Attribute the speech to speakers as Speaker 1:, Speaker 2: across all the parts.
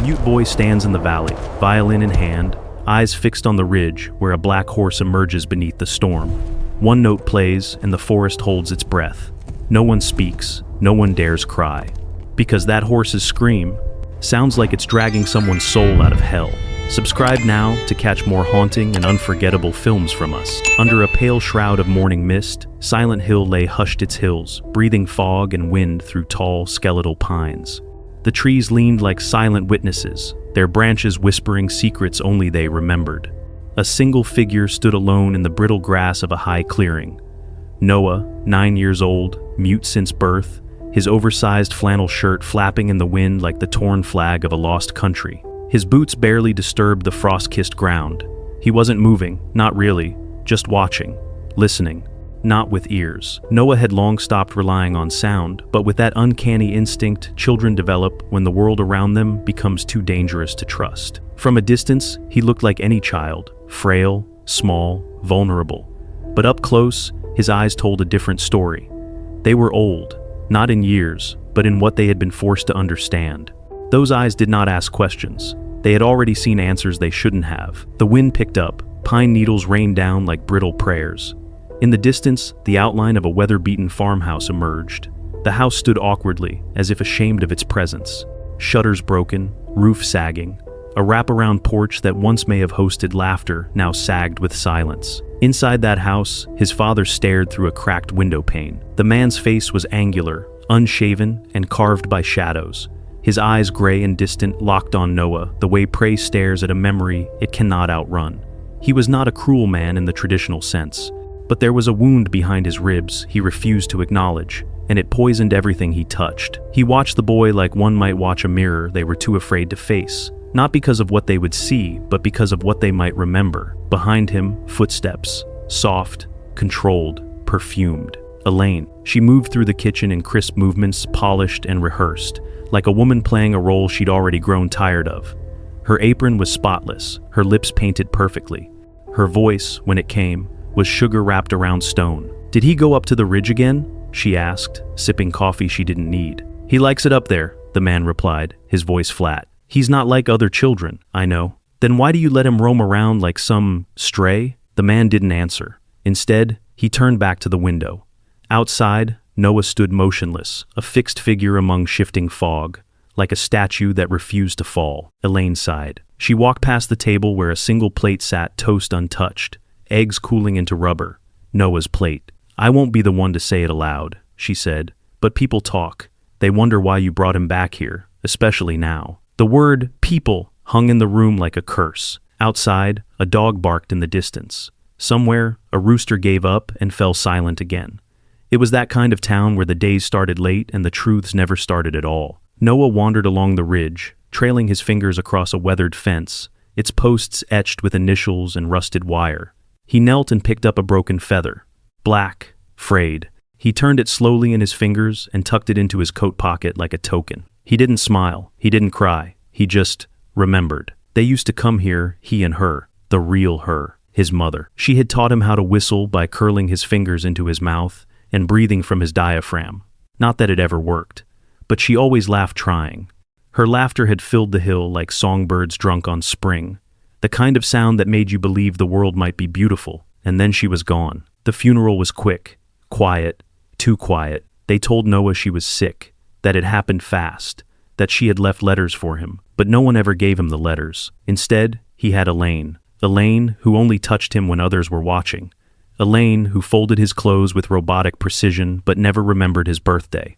Speaker 1: mute boy stands in the valley, violin in hand, eyes fixed on the ridge where a black horse emerges beneath the storm. One note plays, and the forest holds its breath. No one speaks, no one dares cry. Because that horse's scream sounds like it's dragging someone's soul out of hell. Subscribe now to catch more haunting and unforgettable films from us. Under a pale shroud of morning mist, Silent Hill lay hushed its hills, breathing fog and wind through tall, skeletal pines. The trees leaned like silent witnesses, their branches whispering secrets only they remembered. A single figure stood alone in the brittle grass of a high clearing. Noah, 9 years old, mute since birth, his oversized flannel shirt flapping in the wind like the torn flag of a lost country. His boots barely disturbed the frost-kissed ground. He wasn't moving, not really, just watching, listening, not with ears. Noah had long stopped relying on sound, but with that uncanny instinct children develop when the world around them becomes too dangerous to trust. From a distance, he looked like any child, frail, small, vulnerable. But up close, his eyes told a different story. They were old, not in years, but in what they had been forced to understand. Those eyes did not ask questions. They had already seen answers they shouldn't have. The wind picked up, pine needles rained down like brittle prayers. In the distance, the outline of a weather-beaten farmhouse emerged. The house stood awkwardly, as if ashamed of its presence. Shutters broken, roof sagging. A wraparound porch that once may have hosted laughter now sagged with silence. Inside that house, his father stared through a cracked window pane. The man's face was angular, unshaven, and carved by shadows. His eyes, gray and distant, locked on Noah, the way prey stares at a memory it cannot outrun. He was not a cruel man in the traditional sense, but there was a wound behind his ribs he refused to acknowledge, and it poisoned everything he touched. He watched the boy like one might watch a mirror they were too afraid to face, not because of what they would see, but because of what they might remember. Behind him, footsteps, soft, controlled, perfumed. Elaine. She moved through the kitchen in crisp movements, polished and rehearsed, like a woman playing a role she'd already grown tired of. Her apron was spotless, her lips painted perfectly. Her voice, when it came, was sugar wrapped around stone. "Did he go up to the ridge again?" she asked, sipping coffee she didn't need. "He likes it up there," the man replied, his voice flat. "He's not like other children, I know." "Then why do you let him roam around like some stray?" The man didn't answer. Instead, he turned back to the window. Outside, Noah stood motionless, a fixed figure among shifting fog, like a statue that refused to fall. Elaine sighed. She walked past the table where a single plate sat, toast untouched, eggs cooling into rubber. Noah's plate. "I won't be the one to say it aloud," she said, "but people talk. They wonder why you brought him back here, especially now." The word people hung in the room like a curse. Outside, a dog barked in the distance. Somewhere, a rooster gave up and fell silent again. It was that kind of town where the days started late and the truths never started at all. Noah wandered along the ridge, trailing his fingers across a weathered fence, its posts etched with initials and rusted wire. He knelt and picked up a broken feather. Black, frayed. He turned it slowly in his fingers and tucked it into his coat pocket like a token. He didn't smile, he didn't cry, he just remembered. They used to come here, he and her, the real her, his mother. She had taught him how to whistle by curling his fingers into his mouth and breathing from his diaphragm. Not that it ever worked, but she always laughed trying. Her laughter had filled the hill like songbirds drunk on spring, the kind of sound that made you believe the world might be beautiful, and then she was gone. The funeral was quick, quiet, too quiet. They told Noah she was sick, that it happened fast, that she had left letters for him, but no one ever gave him the letters. Instead, he had Elaine. Elaine, who only touched him when others were watching. Elaine, who folded his clothes with robotic precision but never remembered his birthday.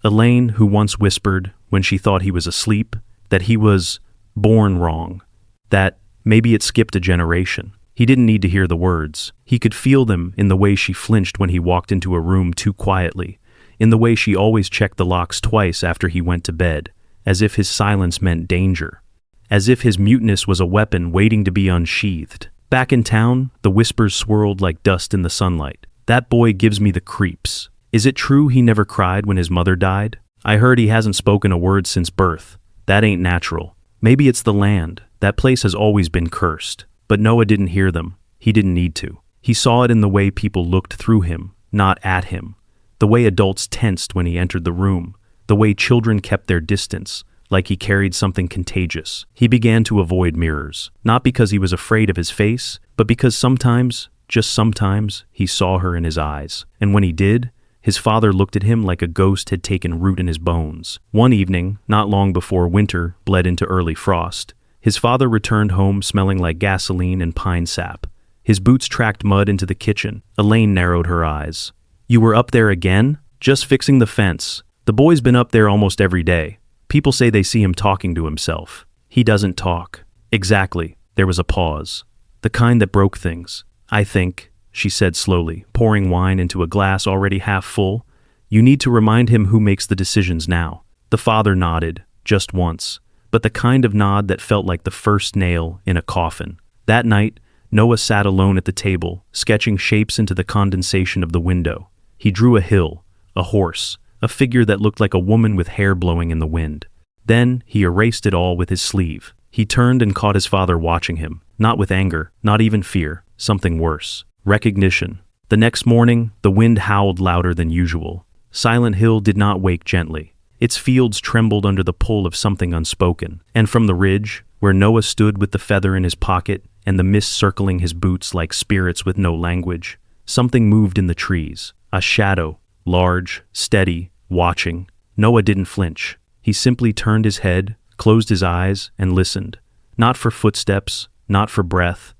Speaker 1: Elaine, who once whispered, when she thought he was asleep, that he was born wrong, that maybe it skipped a generation. He didn't need to hear the words. He could feel them in the way she flinched when he walked into a room too quietly, in the way she always checked the locks twice after he went to bed, as if his silence meant danger, as if his muteness was a weapon waiting to be unsheathed. Back in town, the whispers swirled like dust in the sunlight. "That boy gives me the creeps. Is it true he never cried when his mother died? I heard he hasn't spoken a word since birth. That ain't natural. Maybe it's the land. That place has always been cursed." But Noah didn't hear them. He didn't need to. He saw it in the way people looked through him, not at him. The way adults tensed when he entered the room. The way children kept their distance, like he carried something contagious. He began to avoid mirrors, not because he was afraid of his face, but because sometimes, just sometimes, he saw her in his eyes. And when he did, his father looked at him like a ghost had taken root in his bones. One evening, not long before winter bled into early frost, his father returned home smelling like gasoline and pine sap. His boots tracked mud into the kitchen. Elaine narrowed her eyes. "You were up there again?" "Just fixing the fence. The boy's been up there almost every day. People say they see him talking to himself." "He doesn't talk." "Exactly." There was a pause. "The kind that broke things. I think," she said slowly, pouring wine into a glass already half full, "you need to remind him who makes the decisions now." The father nodded, just once, but the kind of nod that felt like the first nail in a coffin. That night, Noah sat alone at the table, sketching shapes into the condensation of the window. He drew a hill, a horse, a figure that looked like a woman with hair blowing in the wind. Then he erased it all with his sleeve. He turned and caught his father watching him, not with anger, not even fear, something worse. Recognition. The next morning, the wind howled louder than usual. Silent Hill did not wake gently. Its fields trembled under the pull of something unspoken. And from the ridge, where Noah stood with the feather in his pocket and the mist circling his boots like spirits with no language, something moved in the trees. A shadow, large, steady, watching. Noah didn't flinch. He simply turned his head, closed his eyes, and listened. Not for footsteps, not for breath,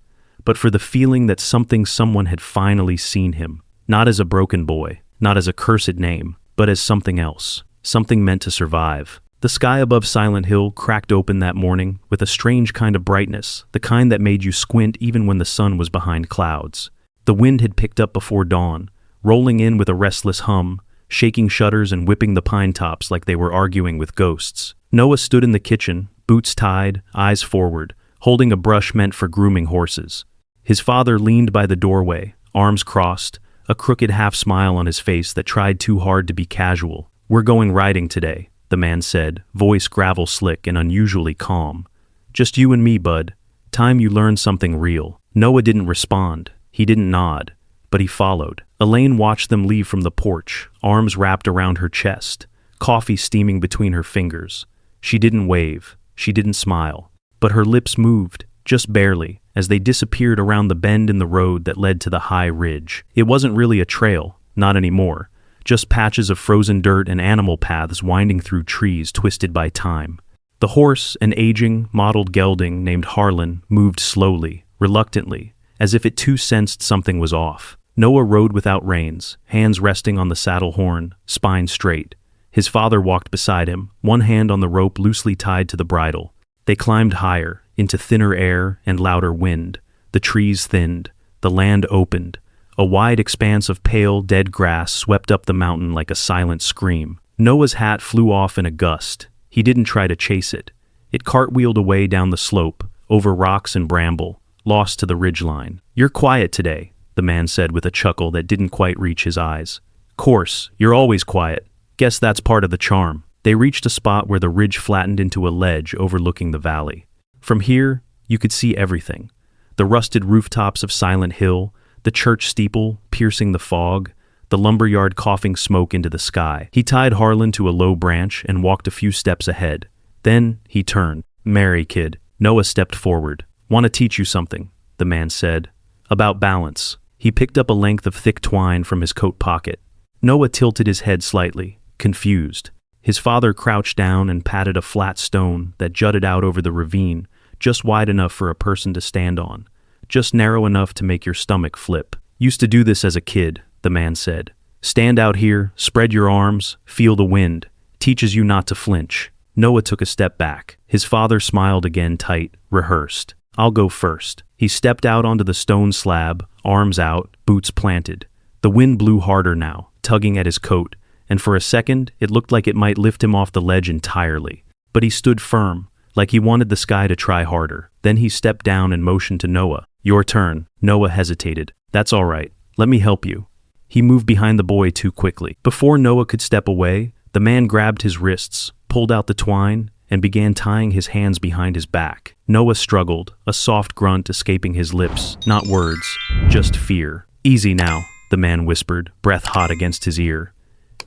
Speaker 1: but for the feeling that someone had finally seen him. Not as a broken boy, not as a cursed name, but as something else. Something meant to survive. The sky above Silent Hill cracked open that morning with a strange kind of brightness, the kind that made you squint even when the sun was behind clouds. The wind had picked up before dawn, rolling in with a restless hum, shaking shutters and whipping the pine tops like they were arguing with ghosts. Noah stood in the kitchen, boots tied, eyes forward, holding a brush meant for grooming horses. His father leaned by the doorway, arms crossed, a crooked half-smile on his face that tried too hard to be casual. "We're going riding today," the man said, voice gravel-slick and unusually calm. "Just you and me, bud. Time you learn something real." Noah didn't respond. He didn't nod. But he followed. Elaine watched them leave from the porch, arms wrapped around her chest, coffee steaming between her fingers. She didn't wave. She didn't smile. But her lips moved, just barely, as they disappeared around the bend in the road that led to the high ridge. It wasn't really a trail, not anymore. Just patches of frozen dirt and animal paths winding through trees twisted by time. The horse, an aging, mottled gelding named Harlan, moved slowly, reluctantly, as if it too sensed something was off. Noah rode without reins, hands resting on the saddle horn, spine straight. His father walked beside him, one hand on the rope loosely tied to the bridle. They climbed higher, into thinner air and louder wind. The trees thinned. The land opened. A wide expanse of pale, dead grass swept up the mountain like a silent scream. Noah's hat flew off in a gust. He didn't try to chase it. It cartwheeled away down the slope, over rocks and bramble, lost to the ridgeline. "You're quiet today," the man said with a chuckle that didn't quite reach his eyes. "Course, you're always quiet. Guess that's part of the charm." They reached a spot where the ridge flattened into a ledge overlooking the valley. From here, you could see everything. The rusted rooftops of Silent Hill, the church steeple piercing the fog, the lumberyard coughing smoke into the sky. He tied Harlan to a low branch and walked a few steps ahead. Then he turned. "Mary, kid." Noah stepped forward. "Want to teach you something," the man said. "About balance." He picked up a length of thick twine from his coat pocket. Noah tilted his head slightly, confused. His father crouched down and patted a flat stone that jutted out over the ravine, just wide enough for a person to stand on, just narrow enough to make your stomach flip. "Used to do this as a kid," the man said. "Stand out here, spread your arms, feel the wind. Teaches you not to flinch." Noah took a step back. His father smiled again, tight, rehearsed. "I'll go first." He stepped out onto the stone slab, arms out, boots planted. The wind blew harder now, tugging at his coat, and for a second it looked like it might lift him off the ledge entirely. But he stood firm, like he wanted the sky to try harder. Then he stepped down and motioned to Noah. "Your turn." Noah hesitated. "That's all right. Let me help you." He moved behind the boy too quickly. Before Noah could step away, the man grabbed his wrists, pulled out the twine, and began tying his hands behind his back. Noah struggled, a soft grunt escaping his lips, not words, just fear. "Easy now," the man whispered, breath hot against his ear.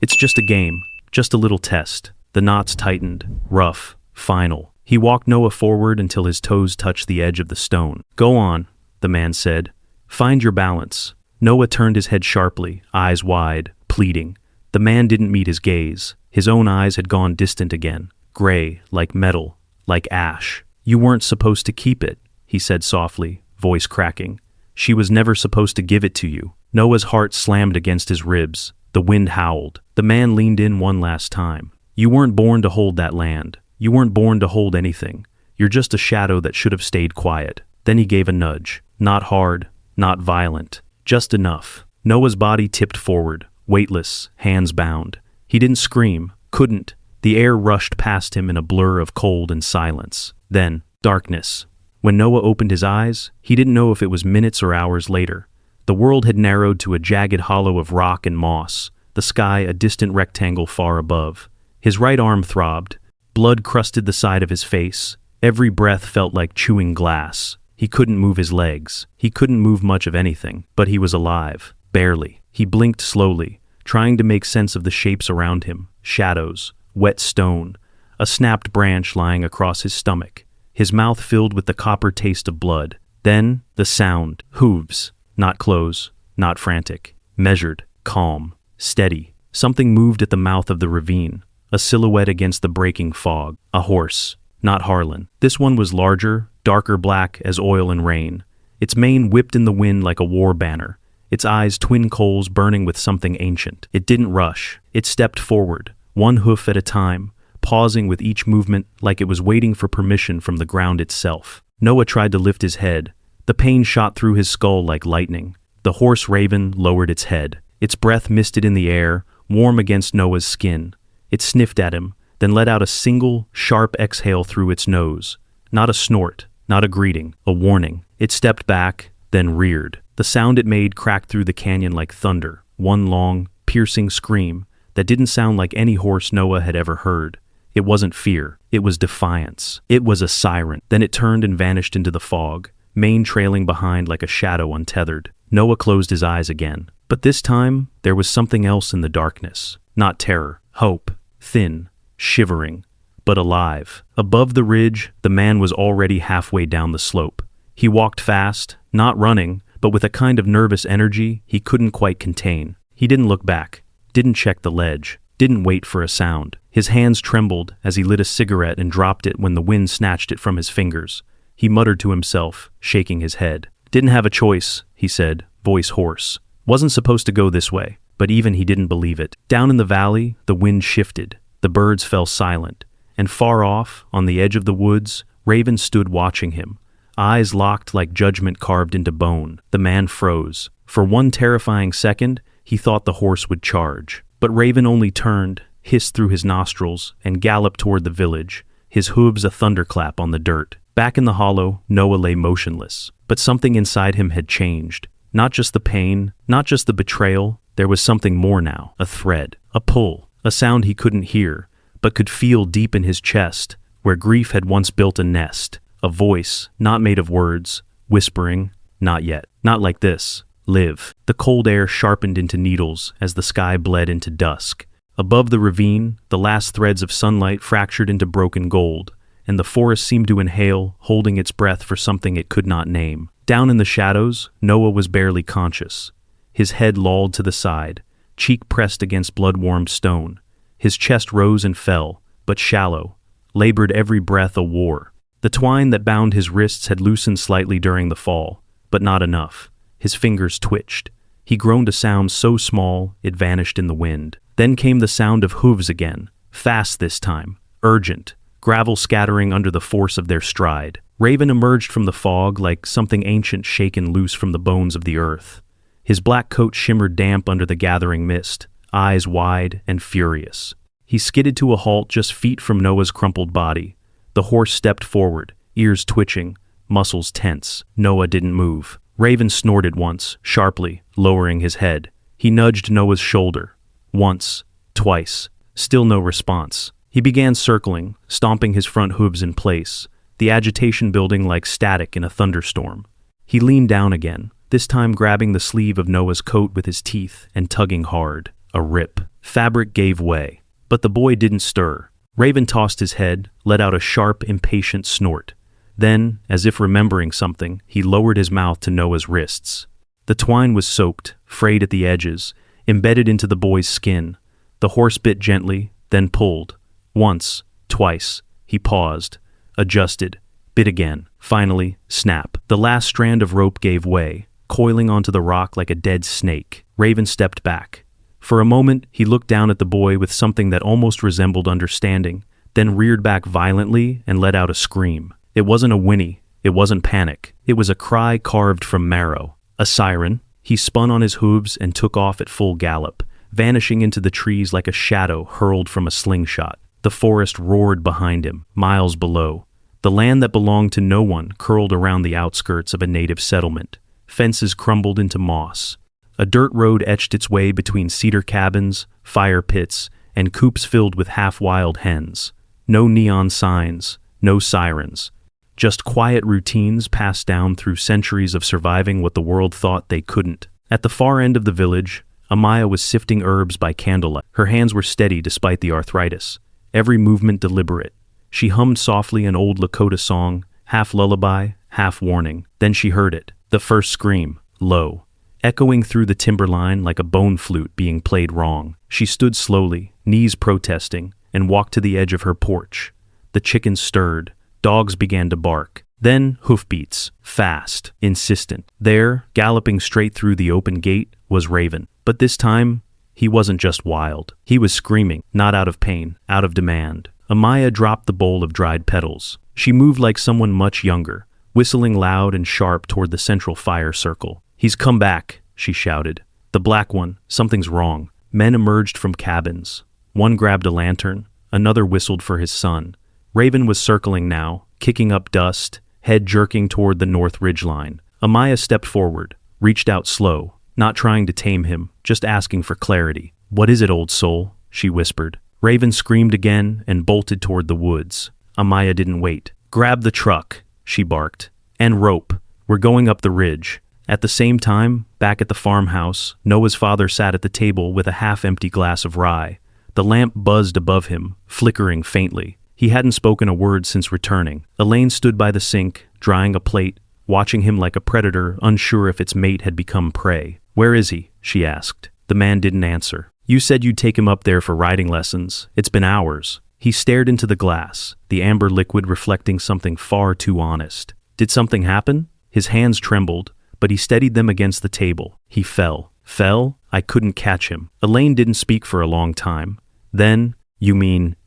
Speaker 1: "It's just a game, just a little test." The knots tightened, rough, final. He walked Noah forward until his toes touched the edge of the stone. "Go on," the man said. "Find your balance." Noah turned his head sharply, eyes wide, pleading. The man didn't meet his gaze. His own eyes had gone distant again, gray, like metal, like ash. "You weren't supposed to keep it," he said softly, voice cracking. "She was never supposed to give it to you." Noah's heart slammed against his ribs. The wind howled. The man leaned in one last time. "You weren't born to hold that land. You weren't born to hold anything. You're just a shadow that should have stayed quiet." Then he gave a nudge. Not hard, not violent. Just enough. Noah's body tipped forward, weightless, hands bound. He didn't scream, couldn't. The air rushed past him in a blur of cold and silence. Then, darkness. When Noah opened his eyes, he didn't know if it was minutes or hours later. The world had narrowed to a jagged hollow of rock and moss, the sky a distant rectangle far above. His right arm throbbed. Blood crusted the side of his face. Every breath felt like chewing glass. He couldn't move his legs. He couldn't move much of anything, but he was alive. Barely. He blinked slowly, trying to make sense of the shapes around him. Shadows, wet stone, a snapped branch lying across his stomach. His mouth filled with the copper taste of blood. Then, the sound. Hooves. Not close, not frantic. Measured, calm, steady. Something moved at the mouth of the ravine. A silhouette against the breaking fog. A horse. Not Harlan. This one was larger, darker black as oil and rain. Its mane whipped in the wind like a war banner. Its eyes twin coals burning with something ancient. It didn't rush. It stepped forward, one hoof at a time, pausing with each movement like it was waiting for permission from the ground itself. Noah tried to lift his head. The pain shot through his skull like lightning. The horse raven lowered its head. Its breath misted in the air, warm against Noah's skin. It sniffed at him, then let out a single, sharp exhale through its nose. Not a snort, not a greeting, a warning. It stepped back, then reared. The sound it made cracked through the canyon like thunder, one long, piercing scream that didn't sound like any horse Noah had ever heard. It wasn't fear, it was defiance. It was a siren. Then it turned and vanished into the fog, mane trailing behind like a shadow untethered. Noah closed his eyes again. But this time, there was something else in the darkness. Not terror, hope, thin, shivering, but alive. Above the ridge, the man was already halfway down the slope. He walked fast, not running, but with a kind of nervous energy he couldn't quite contain. He didn't look back, didn't check the ledge, didn't wait for a sound. His hands trembled as he lit a cigarette and dropped it when the wind snatched it from his fingers. He muttered to himself, shaking his head. "Didn't have a choice," he said, voice hoarse. "Wasn't supposed to go this way." But even he didn't believe it. Down in the valley, the wind shifted. The birds fell silent. And far off, on the edge of the woods, Raven stood watching him, eyes locked like judgment carved into bone. The man froze. For one terrifying second, he thought the horse would charge. But Raven only turned, hissed through his nostrils, and galloped toward the village, his hooves a thunderclap on the dirt. Back in the hollow, Noah lay motionless. But something inside him had changed. Not just the pain, not just the betrayal, there was something more now. A thread, a pull, a sound he couldn't hear, but could feel deep in his chest, where grief had once built a nest. A voice, not made of words, whispering, "Not yet. Not like this. Live." The cold air sharpened into needles as the sky bled into dusk. Above the ravine, the last threads of sunlight fractured into broken gold, and the forest seemed to inhale, holding its breath for something it could not name. Down in the shadows, Noah was barely conscious. His head lolled to the side, cheek pressed against blood-warmed stone. His chest rose and fell, but shallow, labored every breath a war. The twine that bound his wrists had loosened slightly during the fall, but not enough. His fingers twitched. He groaned a sound so small it vanished in the wind. Then came the sound of hooves again, fast this time, urgent, gravel scattering under the force of their stride. Raven emerged from the fog like something ancient shaken loose from the bones of the earth. His black coat shimmered damp under the gathering mist, eyes wide and furious. He skidded to a halt just feet from Noah's crumpled body. The horse stepped forward, ears twitching, muscles tense. Noah didn't move. Raven snorted once, sharply, lowering his head. He nudged Noah's shoulder. Once, twice. Still no response. He began circling, stomping his front hooves in place, the agitation building like static in a thunderstorm. He leaned down again, this time grabbing the sleeve of Noah's coat with his teeth and tugging hard. A rip. Fabric gave way. But the boy didn't stir. Raven tossed his head, let out a sharp, impatient snort. Then, as if remembering something, he lowered his mouth to Noah's wrists. The twine was soaked, frayed at the edges, embedded into the boy's skin. The horse bit gently, then pulled. Once, twice. He paused, adjusted, bit again. Finally, snap. The last strand of rope gave way, coiling onto the rock like a dead snake. Raven stepped back. For a moment, he looked down at the boy with something that almost resembled understanding, then reared back violently and let out a scream. It wasn't a whinny. It wasn't panic. It was a cry carved from marrow. A siren. He spun on his hooves and took off at full gallop, vanishing into the trees like a shadow hurled from a slingshot. The forest roared behind him, miles below. The land that belonged to no one curled around the outskirts of a native settlement. Fences crumbled into moss. A dirt road etched its way between cedar cabins, fire pits, and coops filled with half-wild hens. No neon signs, no sirens. Just quiet routines passed down through centuries of surviving what the world thought they couldn't. At the far end of the village, Amaya was sifting herbs by candlelight. Her hands were steady despite the arthritis, every movement deliberate. She hummed softly an old Lakota song, half lullaby, half warning. Then she heard it, the first scream, low, echoing through the timberline like a bone flute being played wrong. She stood slowly, knees protesting, and walked to the edge of her porch. The chickens stirred. Dogs began to bark. Then hoofbeats, fast, insistent. There, galloping straight through the open gate, was Raven. But this time, he wasn't just wild. He was screaming, not out of pain, out of demand. Amaya dropped the bowl of dried petals. She moved like someone much younger, whistling loud and sharp toward the central fire circle. "He's come back," she shouted. "The black one, something's wrong." Men emerged from cabins. One grabbed a lantern, another whistled for his son. Raven was circling now, kicking up dust, head jerking toward the north ridgeline. Amaya stepped forward, reached out slow, not trying to tame him, just asking for clarity. "What is it, old soul?" she whispered. Raven screamed again and bolted toward the woods. Amaya didn't wait. "Grab the truck," she barked. "And rope. We're going up the ridge." At the same time, back at the farmhouse, Noah's father sat at the table with a half-empty glass of rye. The lamp buzzed above him, flickering faintly. He hadn't spoken a word since returning. Elaine stood by the sink, drying a plate, watching him like a predator, unsure if its mate had become prey. "Where is he?" she asked. The man didn't answer. "You said you'd take him up there for riding lessons. It's been hours." He stared into the glass, the amber liquid reflecting something far too honest. Did something happen? His hands trembled, but he steadied them against the table. He fell. Fell? I couldn't catch him. Elaine didn't speak for a long time. Then, "You mean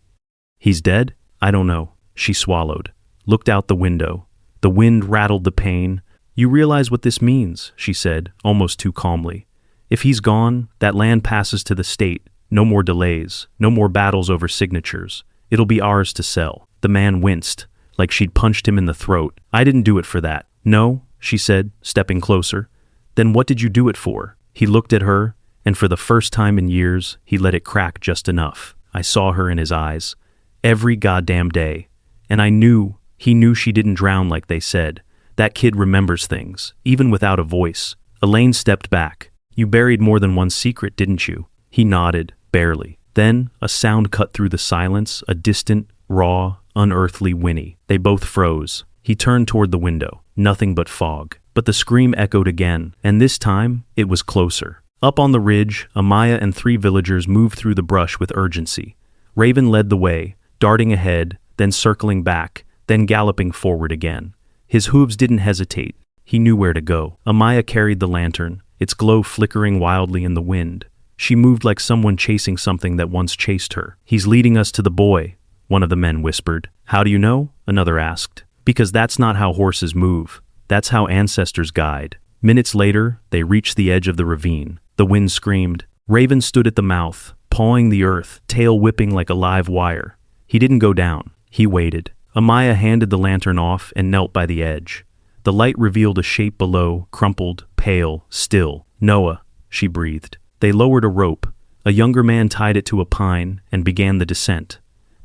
Speaker 1: he's dead?" "I don't know." She swallowed, looked out the window. The wind rattled the pane. "You realize what this means," she said, almost too calmly. "If he's gone, that land passes to the state. No more delays, no more battles over signatures. It'll be ours to sell." The man winced, like she'd punched him in the throat. "I didn't do it for that." "No," she said, stepping closer. "Then what did you do it for?" He looked at her, and for the first time in years, he let it crack just enough. I saw her in his eyes. Every goddamn day. And he knew she didn't drown like they said. That kid remembers things, even without a voice. Elaine stepped back. "You buried more than one secret, didn't you?" He nodded, barely. Then, a sound cut through the silence, a distant, raw, unearthly whinny. They both froze. He turned toward the window. Nothing but fog. But the scream echoed again, and this time, it was closer. Up on the ridge, Amaya and 3 villagers moved through the brush with urgency. Raven led the way, darting ahead, then circling back, then galloping forward again. His hooves didn't hesitate. He knew where to go. Amaya carried the lantern, its glow flickering wildly in the wind. She moved like someone chasing something that once chased her. "He's leading us to the boy," one of the men whispered. "How do you know?" another asked. "Because that's not how horses move. That's how ancestors guide." Minutes later, they reached the edge of the ravine. The wind screamed. Raven stood at the mouth, pawing the earth, tail whipping like a live wire. He didn't go down. He waited. Amaya handed the lantern off and knelt by the edge. The light revealed a shape below, crumpled, pale, still. "Noah," she breathed. They lowered a rope. A younger man tied it to a pine and began the descent.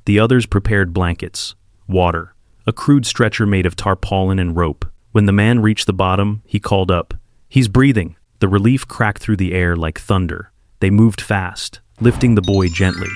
Speaker 1: The others prepared blankets, water, a crude stretcher made of tarpaulin and rope. When the man reached the bottom, he called up, "He's breathing." The relief cracked through the air like thunder. They moved fast, lifting the boy gently.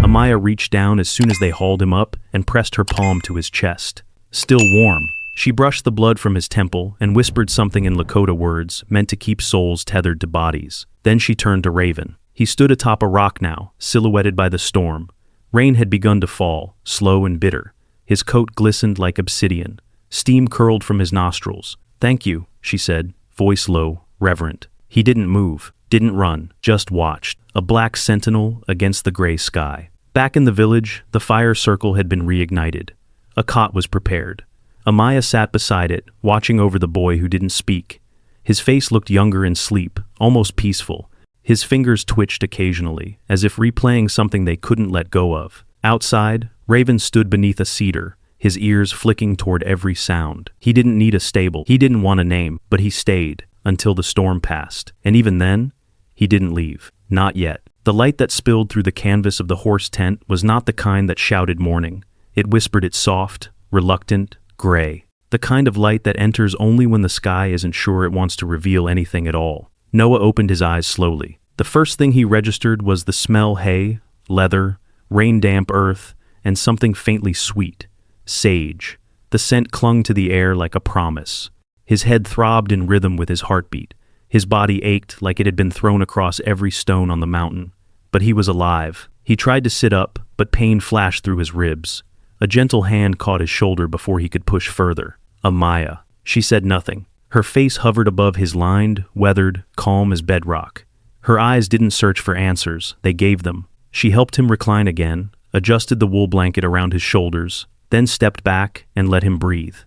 Speaker 1: Amaya reached down as soon as they hauled him up and pressed her palm to his chest. Still warm, she brushed the blood from his temple and whispered something in Lakota words meant to keep souls tethered to bodies. Then she turned to Raven. He stood atop a rock now, silhouetted by the storm. Rain had begun to fall, slow and bitter. His coat glistened like obsidian. Steam curled from his nostrils. "Thank you," she said, voice low, reverent. He didn't move, didn't run, just watched, a black sentinel against the gray sky. Back in the village, the fire circle had been reignited. A cot was prepared. Amaya sat beside it, watching over the boy who didn't speak. His face looked younger in sleep, almost peaceful. His fingers twitched occasionally, as if replaying something they couldn't let go of. Outside, Raven stood beneath a cedar, his ears flicking toward every sound. He didn't need a stable, he didn't want a name, but he stayed, until the storm passed. And even then, he didn't leave. Not yet. The light that spilled through the canvas of the horse tent was not the kind that shouted morning. It whispered it soft, reluctant, gray. The kind of light that enters only when the sky isn't sure it wants to reveal anything at all. Noah opened his eyes slowly. The first thing he registered was the smell: hay, leather, rain-damp earth, and something faintly sweet. Sage. The scent clung to the air like a promise. His head throbbed in rhythm with his heartbeat. His body ached like it had been thrown across every stone on the mountain. But he was alive. He tried to sit up, but pain flashed through his ribs. A gentle hand caught his shoulder before he could push further. Amaya. She said nothing. Her face hovered above his lined, weathered, calm as bedrock. Her eyes didn't search for answers, they gave them. She helped him recline again, adjusted the wool blanket around his shoulders, then stepped back and let him breathe.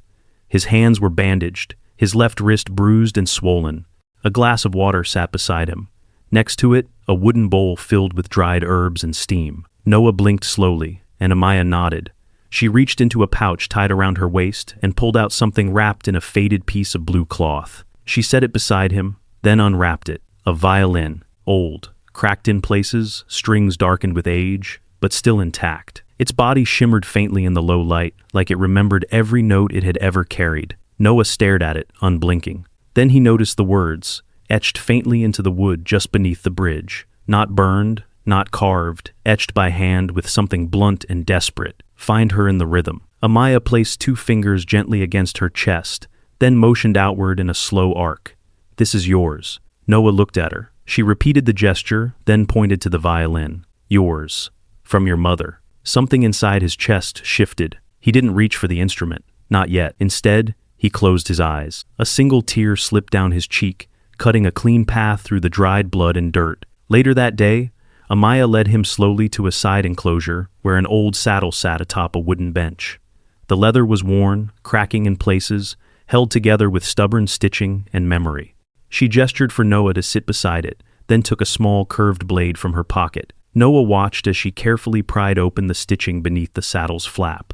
Speaker 1: His hands were bandaged, his left wrist bruised and swollen. A glass of water sat beside him. Next to it, a wooden bowl filled with dried herbs and steam. Noah blinked slowly, and Amaya nodded. She reached into a pouch tied around her waist and pulled out something wrapped in a faded piece of blue cloth. She set it beside him, then unwrapped it. A violin, old, cracked in places, strings darkened with age, but still intact. Its body shimmered faintly in the low light, like it remembered every note it had ever carried. Noah stared at it, unblinking. Then he noticed the words, etched faintly into the wood just beneath the bridge. Not burned, not carved, etched by hand with something blunt and desperate. Find her in the rhythm. Amaya placed 2 fingers gently against her chest, then motioned outward in a slow arc. This is yours. Noah looked at her. She repeated the gesture, then pointed to the violin. Yours. From your mother. Something inside his chest shifted. He didn't reach for the instrument. Not yet. Instead, he closed his eyes. A single tear slipped down his cheek, cutting a clean path through the dried blood and dirt. Later that day, Amaya led him slowly to a side enclosure where an old saddle sat atop a wooden bench. The leather was worn, cracking in places, held together with stubborn stitching and memory. She gestured for Noah to sit beside it, then took a small curved blade from her pocket. Noah watched as she carefully pried open the stitching beneath the saddle's flap.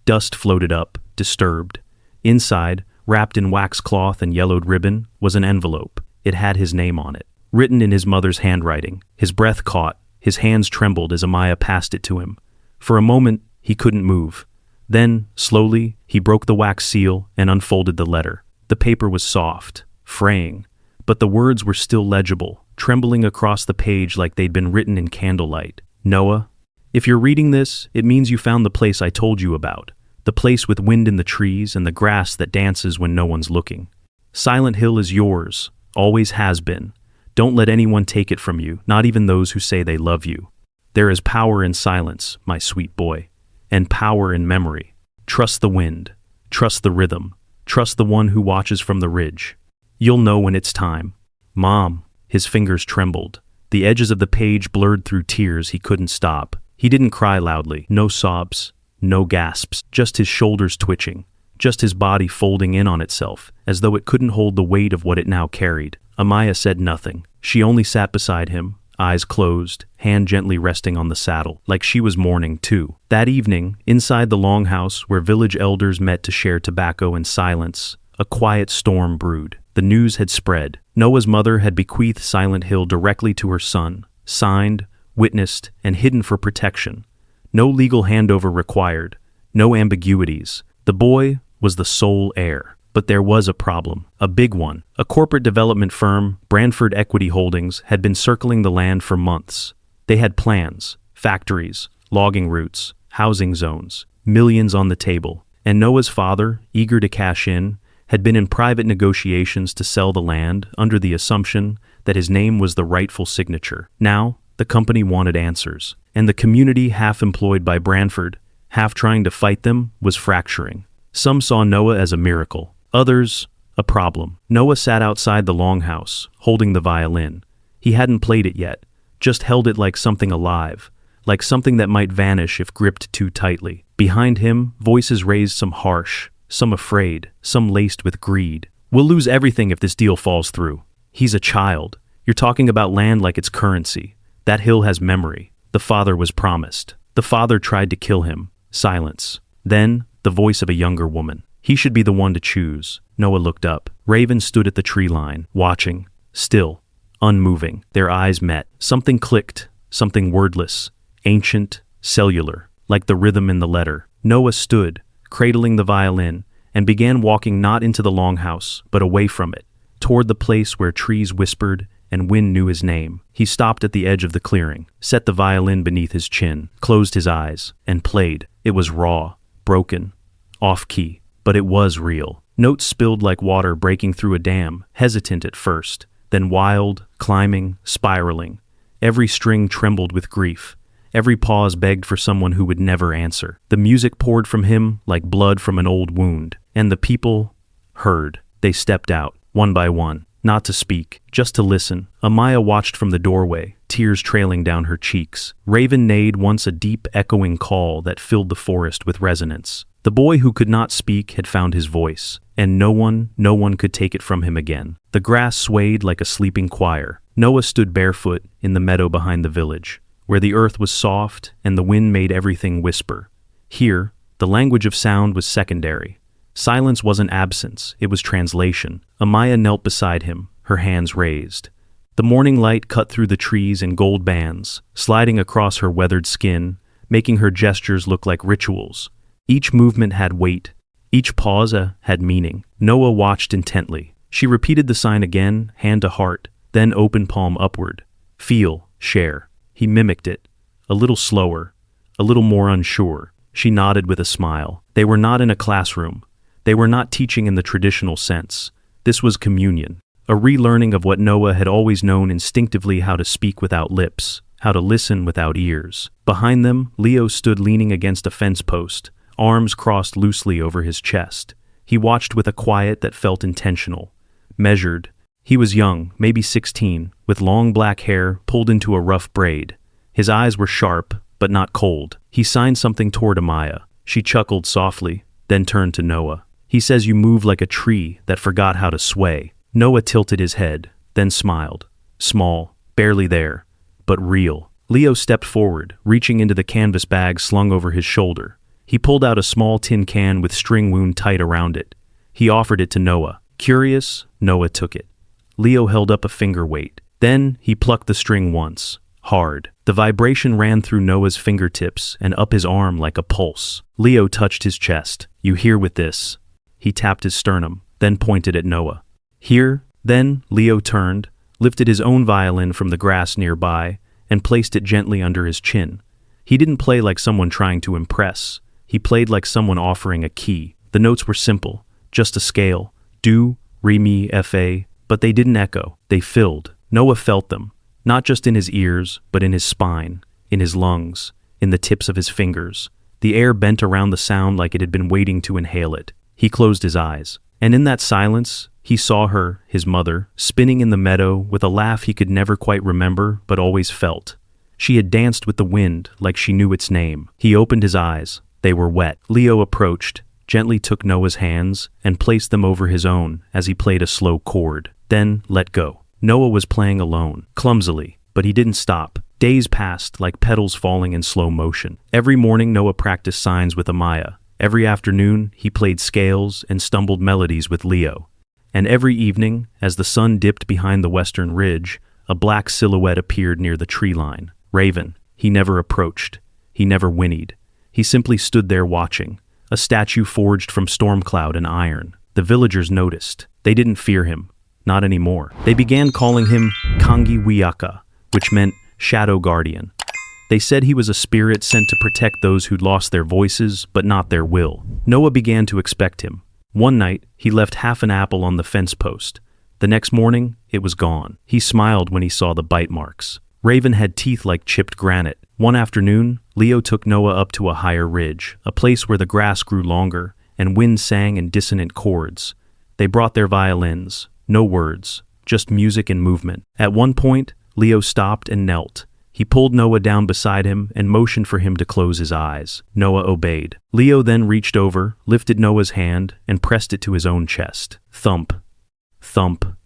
Speaker 1: Dust floated up, disturbed. Inside, wrapped in wax cloth and yellowed ribbon, was an envelope. It had his name on it, written in his mother's handwriting. His breath caught. His hands trembled as Amaya passed it to him. For a moment, he couldn't move. Then, slowly, he broke the wax seal and unfolded the letter. The paper was soft, fraying, but the words were still legible, trembling across the page like they'd been written in candlelight. Noah, if you're reading this, it means you found the place I told you about. The place with wind in the trees and the grass that dances when no one's looking. Silent Hill is yours, always has been. Don't let anyone take it from you, not even those who say they love you. There is power in silence, my sweet boy, and power in memory. Trust the wind, trust the rhythm, trust the one who watches from the ridge. You'll know when it's time. Mom, his fingers trembled. The edges of the page blurred through tears he couldn't stop. He didn't cry loudly, no sobs, no gasps, just his shoulders twitching, just his body folding in on itself, as though it couldn't hold the weight of what it now carried. Amaya said nothing. She only sat beside him, eyes closed, hand gently resting on the saddle, like she was mourning too. That evening, inside the longhouse where village elders met to share tobacco and silence, a quiet storm brewed. The news had spread. Noah's mother had bequeathed Silent Hill directly to her son, signed, witnessed, and hidden for protection. No legal handover required, no ambiguities. The boy was the sole heir. But there was a problem, a big one. A corporate development firm, Brandford Equity Holdings, had been circling the land for months. They had plans, factories, logging routes, housing zones, millions on the table. And Noah's father, eager to cash in, had been in private negotiations to sell the land under the assumption that his name was the rightful signature. Now, the company wanted answers, and the community, half employed by Branford, half trying to fight them, was fracturing. Some saw Noah as a miracle, others a problem. Noah sat outside the longhouse, holding the violin. He hadn't played it yet, just held it like something alive, like something that might vanish if gripped too tightly. Behind him, voices raised, some harsh, some afraid, some laced with greed. "We'll lose everything if this deal falls through. He's a child. You're talking about land like it's currency. That hill has memory. The father was promised. The father tried to kill him." Silence. Then, the voice of a younger woman. "He should be the one to choose." Noah looked up. Raven stood at the tree line, watching, still, unmoving. Their eyes met. Something clicked, something wordless, ancient, cellular, like the rhythm in the letter. Noah stood, cradling the violin, and began walking not into the longhouse, but away from it, toward the place where trees whispered and wind knew his name. He stopped at the edge of the clearing, set the violin beneath his chin, closed his eyes, and played. It was raw, broken, off-key, but it was real. Notes spilled like water breaking through a dam, hesitant at first, then wild, climbing, spiraling. Every string trembled with grief. Every pause begged for someone who would never answer. The music poured from him like blood from an old wound, and the people heard. They stepped out, one by one, not to speak, just to listen. Amaya watched from the doorway, tears trailing down her cheeks. Raven neighed once, a deep, echoing call that filled the forest with resonance. The boy who could not speak had found his voice, and no one could take it from him again. The grass swayed like a sleeping choir. Noah stood barefoot in the meadow behind the village, where the earth was soft and the wind made everything whisper. Here, the language of sound was secondary. Silence wasn't absence, it was translation. Amaya knelt beside him, her hands raised. The morning light cut through the trees in gold bands, sliding across her weathered skin, making her gestures look like rituals. Each movement had weight. Each pause had meaning. Noah watched intently. She repeated the sign again, hand to heart, then open palm upward. Feel, share. He mimicked it, a little slower, a little more unsure. She nodded with a smile. They were not in a classroom. They were not teaching in the traditional sense. This was communion, a relearning of what Noah had always known instinctively: how to speak without lips, how to listen without ears. Behind them, Leo stood leaning against a fence post, arms crossed loosely over his chest. He watched with a quiet that felt intentional, measured. He was young, maybe 16, with long black hair pulled into a rough braid. His eyes were sharp, but not cold. He signed something toward Amaya. She chuckled softly, then turned to Noah. "He says you move like a tree that forgot how to sway." Noah tilted his head, then smiled. Small, barely there, but real. Leo stepped forward, reaching into the canvas bag slung over his shoulder. He pulled out a small tin can with string wound tight around it. He offered it to Noah. Curious, Noah took it. Leo held up a finger weight. Then he plucked the string once, hard. The vibration ran through Noah's fingertips and up his arm like a pulse. Leo touched his chest. "You hear with this?" He tapped his sternum, then pointed at Noah. "Here?" Then Leo turned, lifted his own violin from the grass nearby, and placed it gently under his chin. He didn't play like someone trying to impress. He played like someone offering a key. The notes were simple, just a scale, do, re, mi, fa, but they didn't echo. They filled. Noah felt them, not just in his ears, but in his spine, in his lungs, in the tips of his fingers. The air bent around the sound like it had been waiting to inhale it. He closed his eyes, and in that silence, he saw her, his mother, spinning in the meadow with a laugh he could never quite remember but always felt. She had danced with the wind like she knew its name. He opened his eyes. They were wet. Leo approached, gently took Noah's hands, and placed them over his own as he played a slow chord, then let go. Noah was playing alone, clumsily, but he didn't stop. Days passed like petals falling in slow motion. Every morning Noah practiced signs with Amaya. Every afternoon he played scales and stumbled melodies with Leo. And every evening, as the sun dipped behind the western ridge, a black silhouette appeared near the tree line. Raven. He never approached. He never whinnied. He simply stood there watching, a statue forged from storm cloud and iron. The villagers noticed. They didn't fear him. Not anymore. They began calling him Kangi Wiaka, which meant shadow guardian. They said he was a spirit sent to protect those who'd lost their voices, but not their will. Noah began to expect him. One night, he left half an apple on the fence post. The next morning, it was gone. He smiled when he saw the bite marks. Raven had teeth like chipped granite. One afternoon, Leo took Noah up to a higher ridge, a place where the grass grew longer and wind sang in dissonant chords. They brought their violins. No words, just music and movement. At one point, Leo stopped and knelt. He pulled Noah down beside him and motioned for him to close his eyes. Noah obeyed. Leo then reached over, lifted Noah's hand, and pressed it to his own chest. Thump, thump,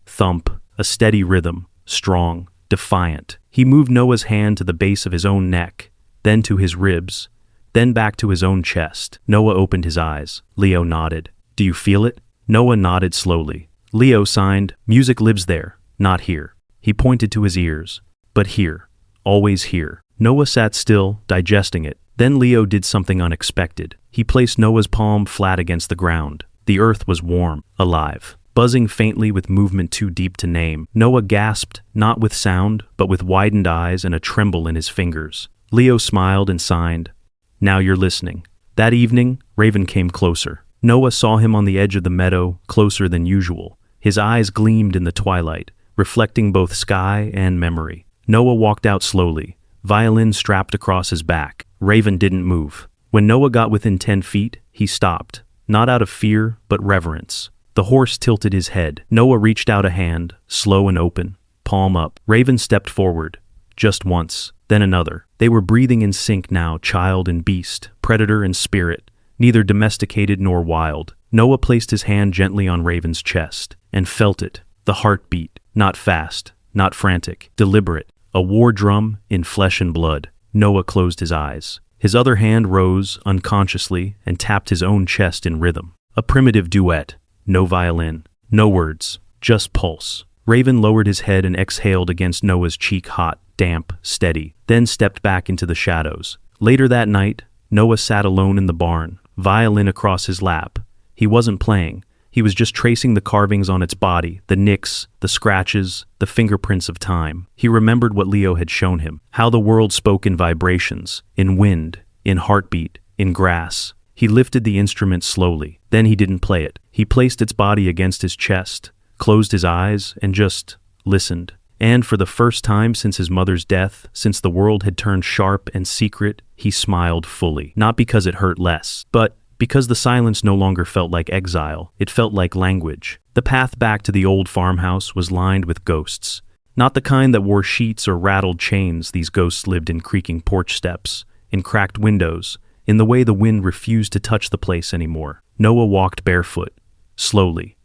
Speaker 1: thump, a steady rhythm, strong, defiant. He moved Noah's hand to the base of his own neck, then to his ribs, then back to his own chest. Noah opened his eyes. Leo nodded. Do you feel it? Noah nodded slowly. Leo signed, music lives there, not here. He pointed to his ears. But here. Always here. Noah sat still, digesting it. Then Leo did something unexpected. He placed Noah's palm flat against the ground. The earth was warm, alive, buzzing faintly with movement too deep to name. Noah gasped, not with sound, but with widened eyes and a tremble in his fingers. Leo smiled and signed, now you're listening. That evening, Raven came closer. Noah saw him on the edge of the meadow, closer than usual. His eyes gleamed in the twilight, reflecting both sky and memory. Noah walked out slowly, violin strapped across his back. Raven didn't move. When Noah got within 10 feet, he stopped, not out of fear, but reverence. The horse tilted his head. Noah reached out a hand, slow and open, palm up. Raven stepped forward, just once, then another. They were breathing in sync now, child and beast, predator and spirit, neither domesticated nor wild. Noah placed his hand gently on Raven's chest, and felt it, the heartbeat, not fast, not frantic, deliberate. A war drum in flesh and blood. Noah closed his eyes. His other hand rose, unconsciously, and tapped his own chest in rhythm. A primitive duet. No violin. No words. Just pulse. Raven lowered his head and exhaled against Noah's cheek, hot, damp, steady, then stepped back into the shadows. Later that night, Noah sat alone in the barn, violin across his lap. He wasn't playing. He was just tracing the carvings on its body, the nicks, the scratches, the fingerprints of time. He remembered what Leo had shown him, how the world spoke in vibrations, in wind, in heartbeat, in grass. He lifted the instrument slowly. Then he didn't play it. He placed its body against his chest, closed his eyes, and just listened. And for the first time since his mother's death, since the world had turned sharp and secret, he smiled fully. Not because it hurt less, but because the silence no longer felt like exile, it felt like language. The path back to the old farmhouse was lined with ghosts. Not the kind that wore sheets or rattled chains. These ghosts lived in creaking porch steps, in cracked windows, in the way the wind refused to touch the place anymore. Noah walked barefoot, slowly.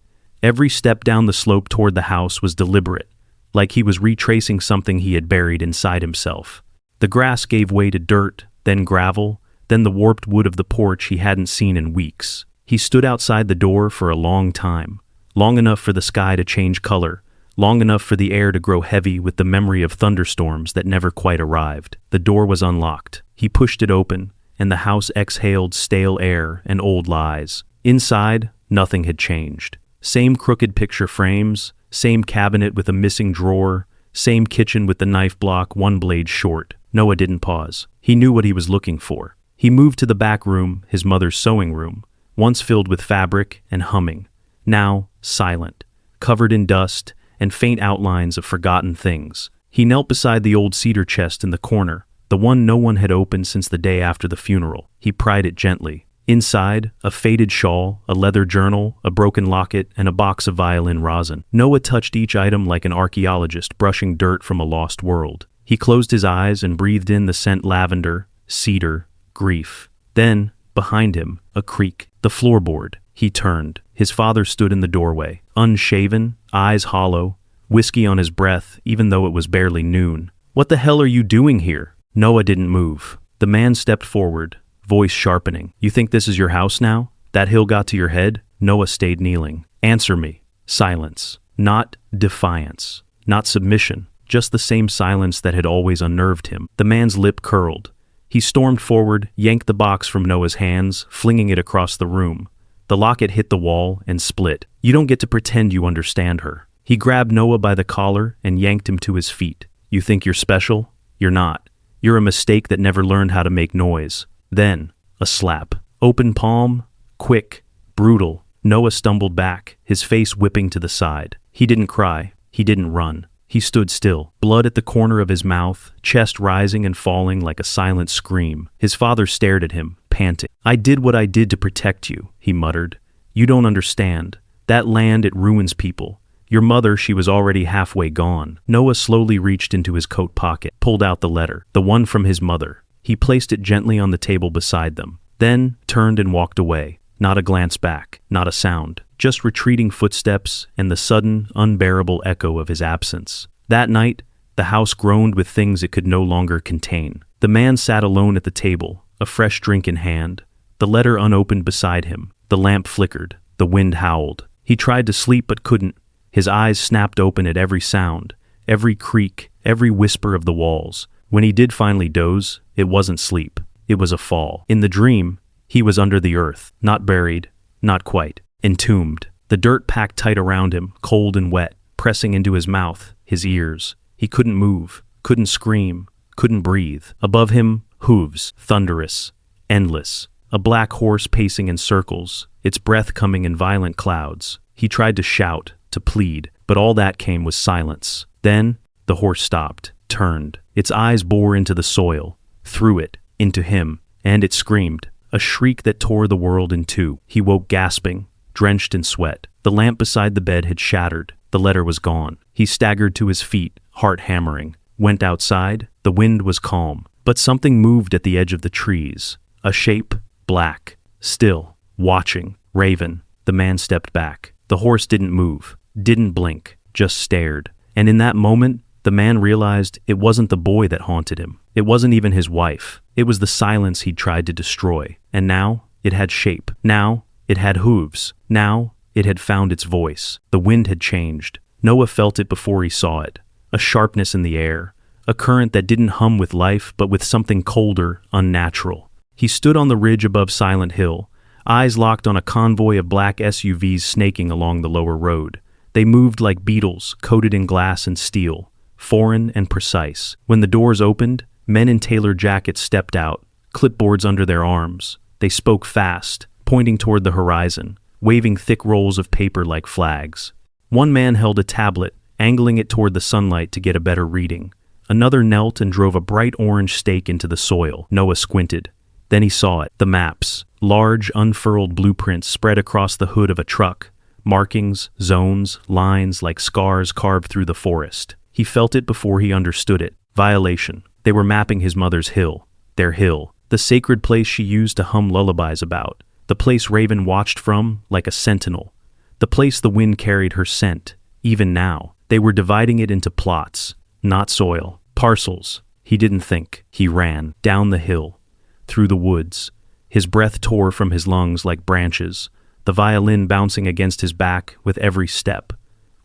Speaker 1: Every step down the slope toward the house was deliberate, like he was retracing something he had buried inside himself. The grass gave way to dirt, then gravel, then the warped wood of the porch he hadn't seen in weeks. He stood outside the door for a long time, long enough for the sky to change color, long enough for the air to grow heavy with the memory of thunderstorms that never quite arrived. The door was unlocked. He pushed it open, and the house exhaled stale air and old lies. Inside, nothing had changed. Same crooked picture frames, same cabinet with a missing drawer, same kitchen with the knife block one blade short. Noah didn't pause. He knew what he was looking for. He moved to the back room, his mother's sewing room, once filled with fabric and humming, now silent, covered in dust and faint outlines of forgotten things. He knelt beside the old cedar chest in the corner, the one no one had opened since the day after the funeral. He pried it gently. Inside, a faded shawl, a leather journal, a broken locket, and a box of violin rosin. Noah touched each item like an archaeologist brushing dirt from a lost world. He closed his eyes and breathed in the scent lavender, cedar, grief. Then, behind him, a creak. The floorboard. He turned. His father stood in the doorway, unshaven, eyes hollow, whiskey on his breath, even though it was barely noon. "What the hell are you doing here?" Noah didn't move. The man stepped forward, voice sharpening. "You think this is your house now? That hill got to your head?" Noah stayed kneeling. "Answer me." Silence. Not defiance. Not submission. Just the same silence that had always unnerved him. The man's lip curled. He stormed forward, yanked the box from Noah's hands, flinging it across the room. The locket hit the wall and split. "You don't get to pretend you understand her." He grabbed Noah by the collar and yanked him to his feet. "You think you're special? You're not. You're a mistake that never learned how to make noise. Then, a slap. Open palm. Quick. Brutal. Noah stumbled back, his face whipping to the side. He didn't cry. He didn't run. He stood still, blood at the corner of his mouth, chest rising and falling like a silent scream. His father stared at him, panting. "I did what I did to protect you," he muttered. "You don't understand. That land, it ruins people. Your mother, she was already halfway gone." Noah slowly reached into his coat pocket, pulled out the letter, the one from his mother. He placed it gently on the table beside them, then turned and walked away. Not a glance back, not a sound, just retreating footsteps and the sudden, unbearable echo of his absence. That night, the house groaned with things it could no longer contain. The man sat alone at the table, a fresh drink in hand, the letter unopened beside him. The lamp flickered, the wind howled. He tried to sleep but couldn't. His eyes snapped open at every sound, every creak, every whisper of the walls. When he did finally doze, it wasn't sleep. It was a fall. In the dream, he was under the earth, not buried, not quite, entombed. The dirt packed tight around him, cold and wet, pressing into his mouth, his ears. He couldn't move, couldn't scream, couldn't breathe. Above him, hooves, thunderous, endless. A black horse pacing in circles, its breath coming in violent clouds. He tried to shout, to plead, but all that came was silence. Then, the horse stopped, turned. Its eyes bore into the soil, through it, into him, and it screamed. A shriek that tore the world in two. He woke gasping, drenched in sweat. The lamp beside the bed had shattered. The letter was gone. He staggered to his feet, heart hammering. Went outside. The wind was calm. But something moved at the edge of the trees. A shape, black, still, watching. Raven. The man stepped back. The horse didn't move, didn't blink, just stared. And in that moment, the man realized it wasn't the boy that haunted him. It wasn't even his wife. It was the silence he'd tried to destroy. And now, it had shape. Now, it had hooves. Now, it had found its voice. The wind had changed. Noah felt it before he saw it. A sharpness in the air. A current that didn't hum with life, but with something colder, unnatural. He stood on the ridge above Silent Hill, eyes locked on a convoy of black SUVs snaking along the lower road. They moved like beetles, coated in glass and steel, foreign and precise. When the doors opened, men in tailored jackets stepped out, clipboards under their arms. They spoke fast, pointing toward the horizon, waving thick rolls of paper like flags. One man held a tablet, angling it toward the sunlight to get a better reading. Another knelt and drove a bright orange stake into the soil. Noah squinted. Then he saw it. The maps. Large, unfurled blueprints spread across the hood of a truck. Markings, zones, lines like scars carved through the forest. He felt it before he understood it. Violation. They were mapping his mother's hill. Their hill. The sacred place she used to hum lullabies about. The place Raven watched from, like a sentinel. The place the wind carried her scent. Even now, they were dividing it into plots. Not soil. Parcels. He didn't think. He ran. Down the hill. Through the woods. His breath tore from his lungs like branches, the violin bouncing against his back with every step.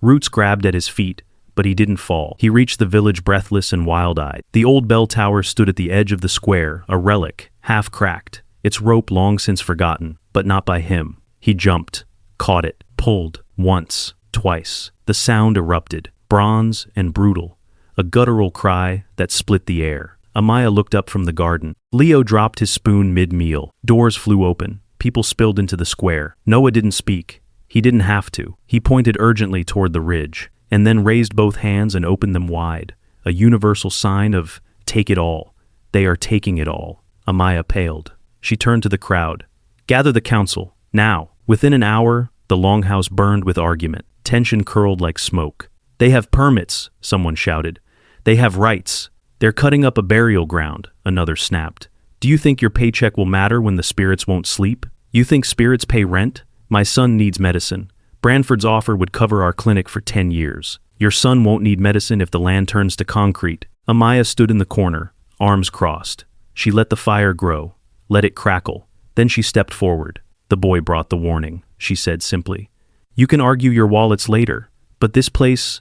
Speaker 1: Roots grabbed at his feet, but he didn't fall. He reached the village breathless and wild-eyed. The old bell tower stood at the edge of the square, a relic, half-cracked, its rope long since forgotten, but not by him. He jumped, caught it, pulled, once, twice. The sound erupted, bronze and brutal, a guttural cry that split the air. Amaya looked up from the garden. Leo dropped his spoon mid-meal. Doors flew open. People spilled into the square. Noah didn't speak. He didn't have to. He pointed urgently toward the ridge, and then raised both hands and opened them wide, a universal sign of, take it all. They are taking it all. Amaya paled. She turned to the crowd. Gather the council, now. Within an hour, the longhouse burned with argument. Tension curled like smoke. They have permits, someone shouted. They have rights. They're cutting up a burial ground, another snapped. Do you think your paycheck will matter when the spirits won't sleep? You think spirits pay rent? My son needs medicine. Branford's offer would cover our clinic for 10 years. Your son won't need medicine if the land turns to concrete. Amaya stood in the corner, arms crossed. She let the fire grow, let it crackle. Then she stepped forward. The boy brought the warning, she said simply. You can argue your wallets later, but this place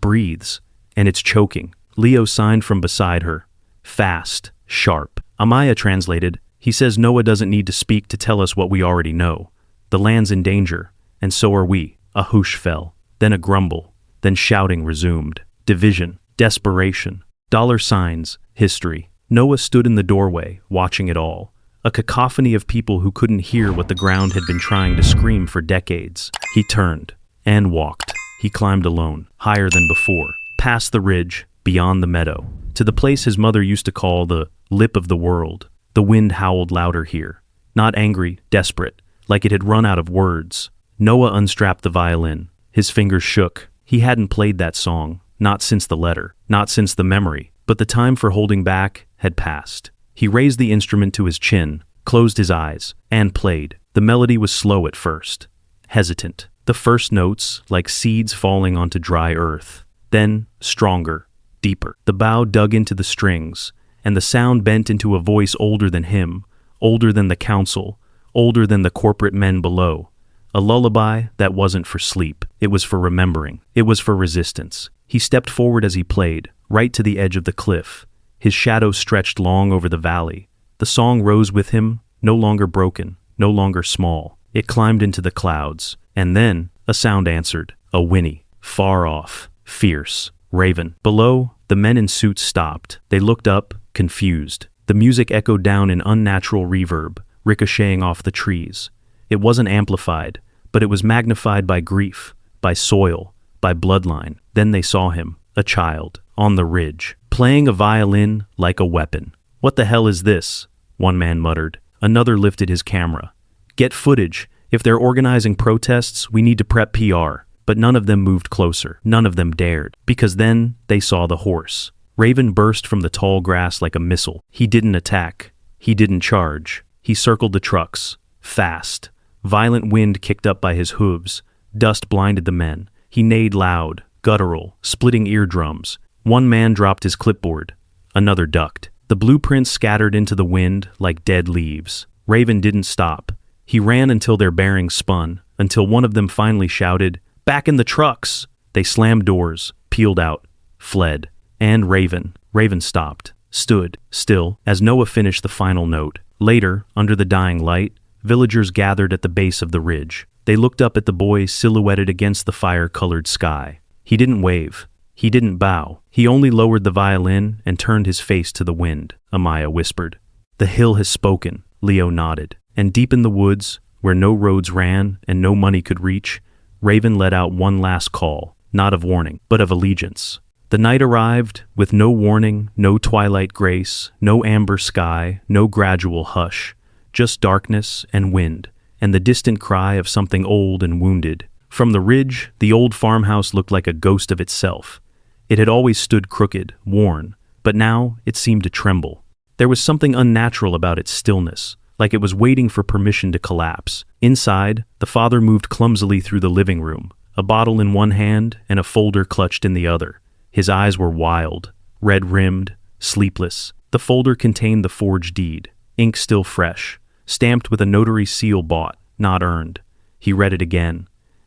Speaker 1: breathes, and it's choking. Leo signed from beside her. Fast, sharp. Amaya translated, he says Noah doesn't need to speak to tell us what we already know. The land's in danger, and so are we. A whoosh fell, then a grumble, then shouting resumed. Division, desperation, dollar signs, history. Noah stood in the doorway, watching it all. A cacophony of people who couldn't hear what the ground had been trying to scream for decades. He turned and walked. He climbed alone, higher than before, past the ridge, beyond the meadow, to the place his mother used to call the lip of the world. The wind howled louder here. Not angry, desperate, like it had run out of words. Noah unstrapped the violin. His fingers shook. He hadn't played that song, not since the letter, not since the memory, but the time for holding back had passed. He raised the instrument to his chin, closed his eyes, and played. The melody was slow at first, hesitant. The first notes like seeds falling onto dry earth. Then, stronger, deeper. The bow dug into the strings, and the sound bent into a voice older than him, older than the council, older than the corporate men below. A lullaby that wasn't for sleep. It was for remembering. It was for resistance. He stepped forward as he played, right to the edge of the cliff. His shadow stretched long over the valley. The song rose with him, no longer broken, no longer small. It climbed into the clouds, and then a sound answered, a whinny, far off, fierce, raven. Below, the men in suits stopped. They looked up, confused. The music echoed down in unnatural reverb, ricocheting off the trees. It wasn't amplified, but it was magnified by grief, by soil, by bloodline. Then they saw him, a child, on the ridge, playing a violin like a weapon. "What the hell is this?" one man muttered. Another lifted his camera. "Get footage. If they're organizing protests, we need to prep PR." But none of them moved closer. None of them dared. Because then they saw the horse. Raven burst from the tall grass like a missile. He didn't attack. He didn't charge. He circled the trucks. Fast. Violent wind kicked up by his hooves. Dust blinded the men. He neighed loud, guttural, splitting eardrums. One man dropped his clipboard. Another ducked. The blueprints scattered into the wind like dead leaves. Raven didn't stop. He ran until their bearings spun, until one of them finally shouted, "Back in the trucks!" They slammed doors, peeled out, fled. And Raven stopped, stood, still, as Noah finished the final note. Later, under the dying light, villagers gathered at the base of the ridge. They looked up at the boy silhouetted against the fire-colored sky. He didn't wave. He didn't bow. He only lowered the violin and turned his face to the wind, Amaya whispered. "The hill has spoken," Leo nodded. And deep in the woods, where no roads ran and no money could reach, Raven let out one last call, not of warning, but of allegiance. The night arrived, with no warning, no twilight grace, no amber sky, no gradual hush, just darkness and wind, and the distant cry of something old and wounded. From the ridge, the old farmhouse looked like a ghost of itself. It had always stood crooked, worn, but now it seemed to tremble. There was something unnatural about its stillness, like it was waiting for permission to collapse. Inside, the father moved clumsily through the living room, a bottle in one hand and a folder clutched in the other. His eyes were wild, red-rimmed, sleepless. The folder contained the forged deed, ink still fresh, stamped with a notary seal bought, not earned. He read it again,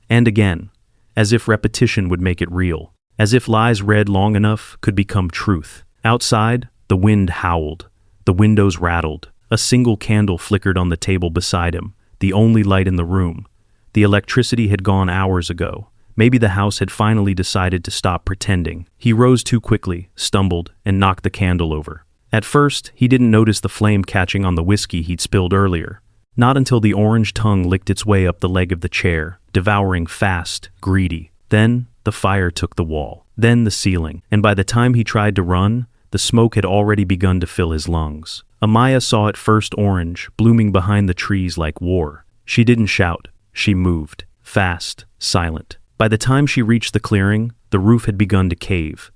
Speaker 1: and again, as if repetition would make it real, as if lies read long enough could become truth. Outside, the wind howled, the windows rattled. A single candle flickered on the table beside him, the only light in the room. The electricity had gone hours ago. Maybe the house had finally decided to stop pretending. He rose too quickly, stumbled, and knocked the candle over. At first, he didn't notice the flame catching on the whiskey he'd spilled earlier. Not until the orange tongue licked its way up the leg of the chair, devouring fast, greedy. Then, the fire took the wall. Then the ceiling. And by the time he tried to run, the smoke had already begun to fill his lungs. Amaya saw it first orange, blooming behind the trees like war. She didn't shout. She moved. Fast, silent. By the time she reached the clearing, the roof had begun to cave.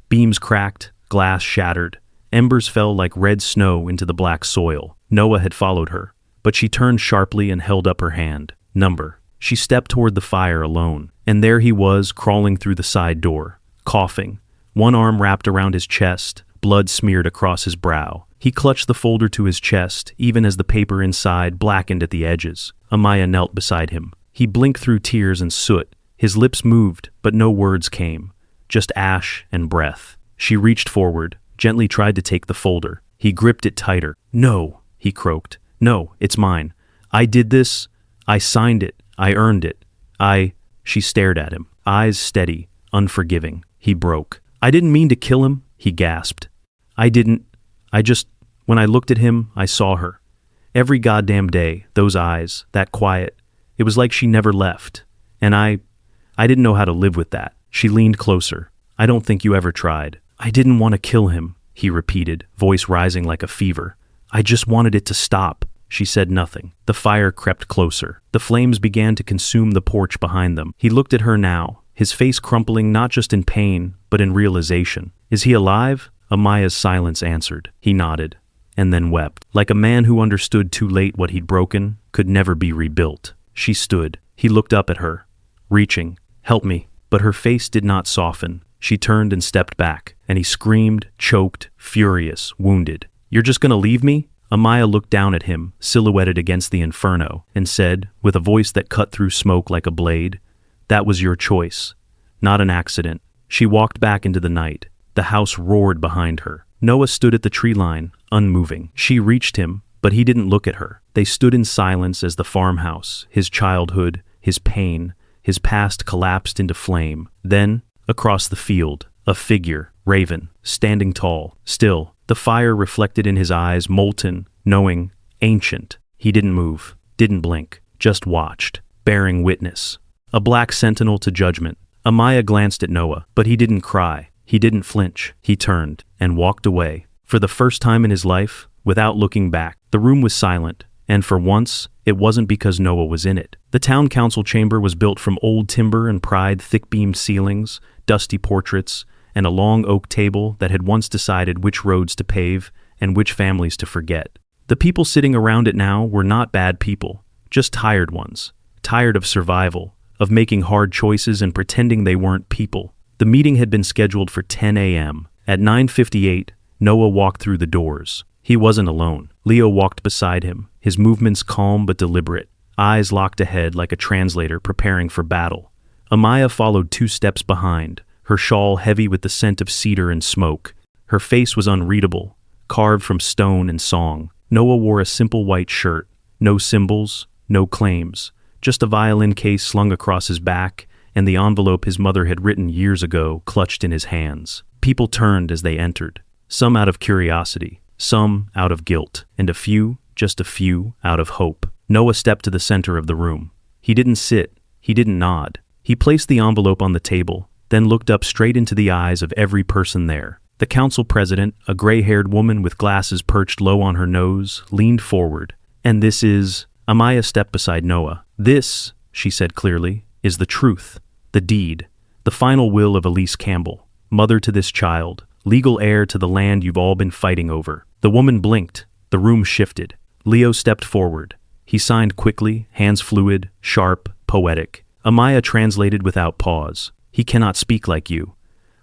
Speaker 1: Beams cracked, glass shattered. Embers fell like red snow into the black soil. Noah had followed her, but she turned sharply and held up her hand. Number. She stepped toward the fire alone, and there he was crawling through the side door, coughing. One arm wrapped around his chest, blood smeared across his brow. He clutched the folder to his chest, even as the paper inside blackened at the edges. Amaya knelt beside him. He blinked through tears and soot. His lips moved, but no words came, just ash and breath. She reached forward, gently tried to take the folder. He gripped it tighter. "No," he croaked. "No, it's mine. I did this. I signed it. I earned it. She stared at him, eyes steady, unforgiving. He broke. "I didn't mean to kill him," he gasped. I didn't. When I looked at him, I saw her. Every goddamn day, those eyes, that quiet. It was like she never left. And I didn't know how to live with that. She leaned closer. I don't think you ever tried. I didn't want to kill him, he repeated, voice rising like a fever. I just wanted it to stop. She said nothing. The fire crept closer. The flames began to consume the porch behind them. He looked at her now, his face crumpling not just in pain, but in realization. Is he alive? Amaya's silence answered. He nodded, and then wept. Like a man who understood too late what he'd broken could never be rebuilt. She stood. He looked up at her, reaching. Help me. But her face did not soften. She turned and stepped back, and he screamed, choked, furious, wounded. You're just gonna leave me? Amaya looked down at him, silhouetted against the inferno, and said, with a voice that cut through smoke like a blade, that was your choice, not an accident. She walked back into the night. The house roared behind her. Noah stood at the tree line, unmoving. She reached him, but he didn't look at her. They stood in silence as the farmhouse, his childhood, his pain, his past collapsed into flame. Then, across the field, a figure, Raven, standing tall, still, the fire reflected in his eyes, molten, knowing, ancient. He didn't move, didn't blink, just watched, bearing witness. A black sentinel to judgment. Amaya glanced at Noah, but he didn't cry. He didn't flinch. He turned and walked away. For the first time in his life, without looking back, the room was silent, and for once, it wasn't because Noah was in it. The town council chamber was built from old timber and pried thick-beamed ceilings, dusty portraits, and a long oak table that had once decided which roads to pave and which families to forget. The people sitting around it now were not bad people, just tired ones, tired of survival, of making hard choices and pretending they weren't people. The meeting had been scheduled for 10 a.m. At 9:58, Noah walked through the doors. He wasn't alone. Leo walked beside him, his movements calm but deliberate, eyes locked ahead like a translator preparing for battle. Amaya followed 2 steps behind, her shawl heavy with the scent of cedar and smoke. Her face was unreadable, carved from stone and song. Noah wore a simple white shirt, no symbols, no claims, just a violin case slung across his back and the envelope his mother had written years ago clutched in his hands. People turned as they entered, some out of curiosity, some out of guilt, and a few, just a few, out of hope. Noah stepped to the center of the room. He didn't sit, he didn't nod. He placed the envelope on the table, then looked up straight into the eyes of every person there. The council president, a gray-haired woman with glasses perched low on her nose, leaned forward. And this is... Amaya stepped beside Noah. This, she said clearly, is the truth, the deed, the final will of Elise Campbell, mother to this child, legal heir to the land you've all been fighting over. The woman blinked. The room shifted. Leo stepped forward. He signed quickly, hands fluid, sharp, poetic. Amaya translated without pause. He cannot speak like you,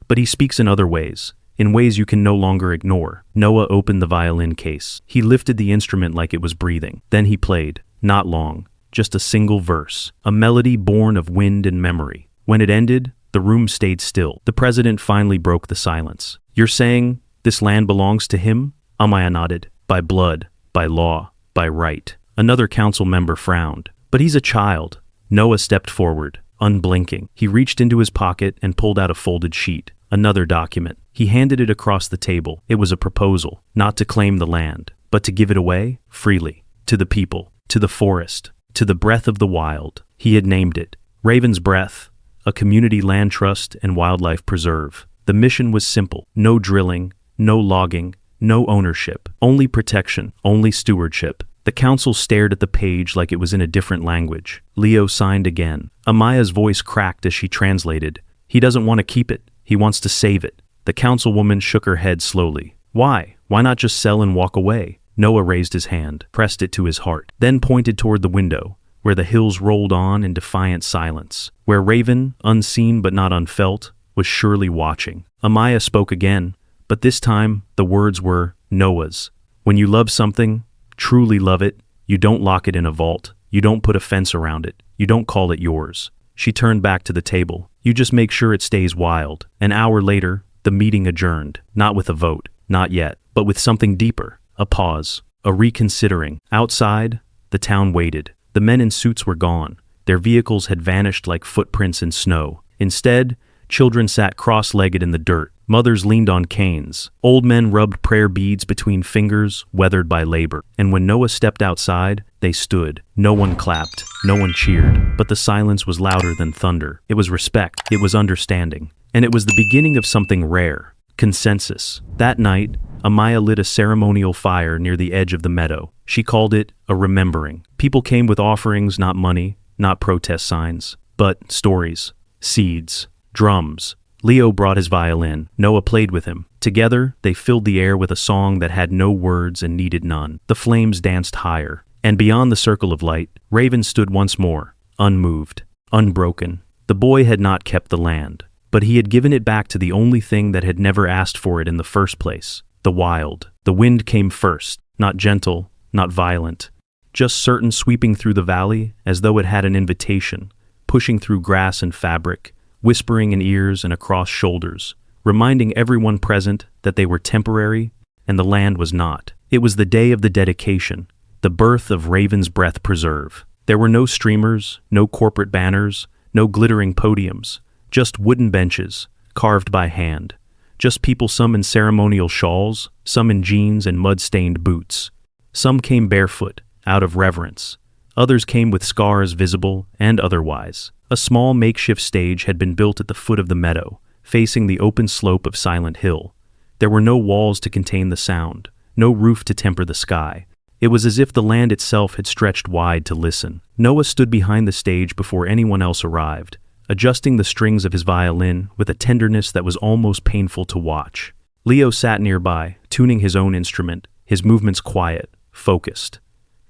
Speaker 1: but he speaks in other ways, in ways you can no longer ignore. Noah opened the violin case. He lifted the instrument like it was breathing. Then he played, not long, just a single verse, a melody born of wind and memory. When it ended, the room stayed still. The president finally broke the silence. You're saying this land belongs to him? Amaya nodded. By blood, by law, by right. Another council member frowned. But he's a child. Noah stepped forward, unblinking. He reached into his pocket and pulled out a folded sheet, another document. He handed it across the table. It was a proposal, not to claim the land, but to give it away freely, to the people, to the forest, to the breath of the wild. He had named it Raven's Breath, a community land trust and wildlife preserve. The mission was simple: no drilling, no logging, no ownership, only protection, only stewardship. The council stared at the page like it was in a different language. Leo signed again. Amaya's voice cracked as she translated. He doesn't want to keep it. He wants to save it. The councilwoman shook her head slowly. Why? Why not just sell and walk away? Noah raised his hand, pressed it to his heart, then pointed toward the window, where the hills rolled on in defiant silence, where Raven, unseen but not unfelt, was surely watching. Amaya spoke again, but this time the words were Noah's. When you love something, truly love it, you don't lock it in a vault, you don't put a fence around it, you don't call it yours. She turned back to the table. You just make sure it stays wild. An hour later, the meeting adjourned, not with a vote, not yet, but with something deeper. A pause, a reconsidering. Outside, the town waited. The men in suits were gone. Their vehicles had vanished like footprints in snow. Instead, children sat cross-legged in the dirt, Mothers leaned on canes. Old men rubbed prayer beads between fingers weathered by labor. And when Noah stepped outside, they stood. No one clapped. No one cheered. But the silence was louder than thunder. It was respect. It was understanding. And it was the beginning of something rare. Consensus. That night, Amaya lit a ceremonial fire near the edge of the meadow. She called it a remembering. People came with offerings, not money, not protest signs, but stories, seeds, drums. Leo brought his violin. Noah played with him. Together, they filled the air with a song that had no words and needed none. The flames danced higher. And beyond the circle of light, Raven stood once more, unmoved, unbroken. The boy had not kept the land, but he had given it back to the only thing that had never asked for it in the first place, the wild. The wind came first, not gentle, not violent, just certain, sweeping through the valley as though it had an invitation, pushing through grass and fabric, whispering in ears and across shoulders, reminding everyone present that they were temporary and the land was not. It was the day of the dedication, the birth of Raven's Breath Preserve. There were no streamers, no corporate banners, no glittering podiums, just wooden benches, carved by hand. Just people, some in ceremonial shawls, some in jeans and mud-stained boots. Some came barefoot, out of reverence. Others came with scars visible and otherwise. A small makeshift stage had been built at the foot of the meadow, facing the open slope of Silent Hill. There were no walls to contain the sound, no roof to temper the sky. It was as if the land itself had stretched wide to listen. Noah stood behind the stage before anyone else arrived, adjusting the strings of his violin with a tenderness that was almost painful to watch. Leo sat nearby, tuning his own instrument, his movements quiet, focused.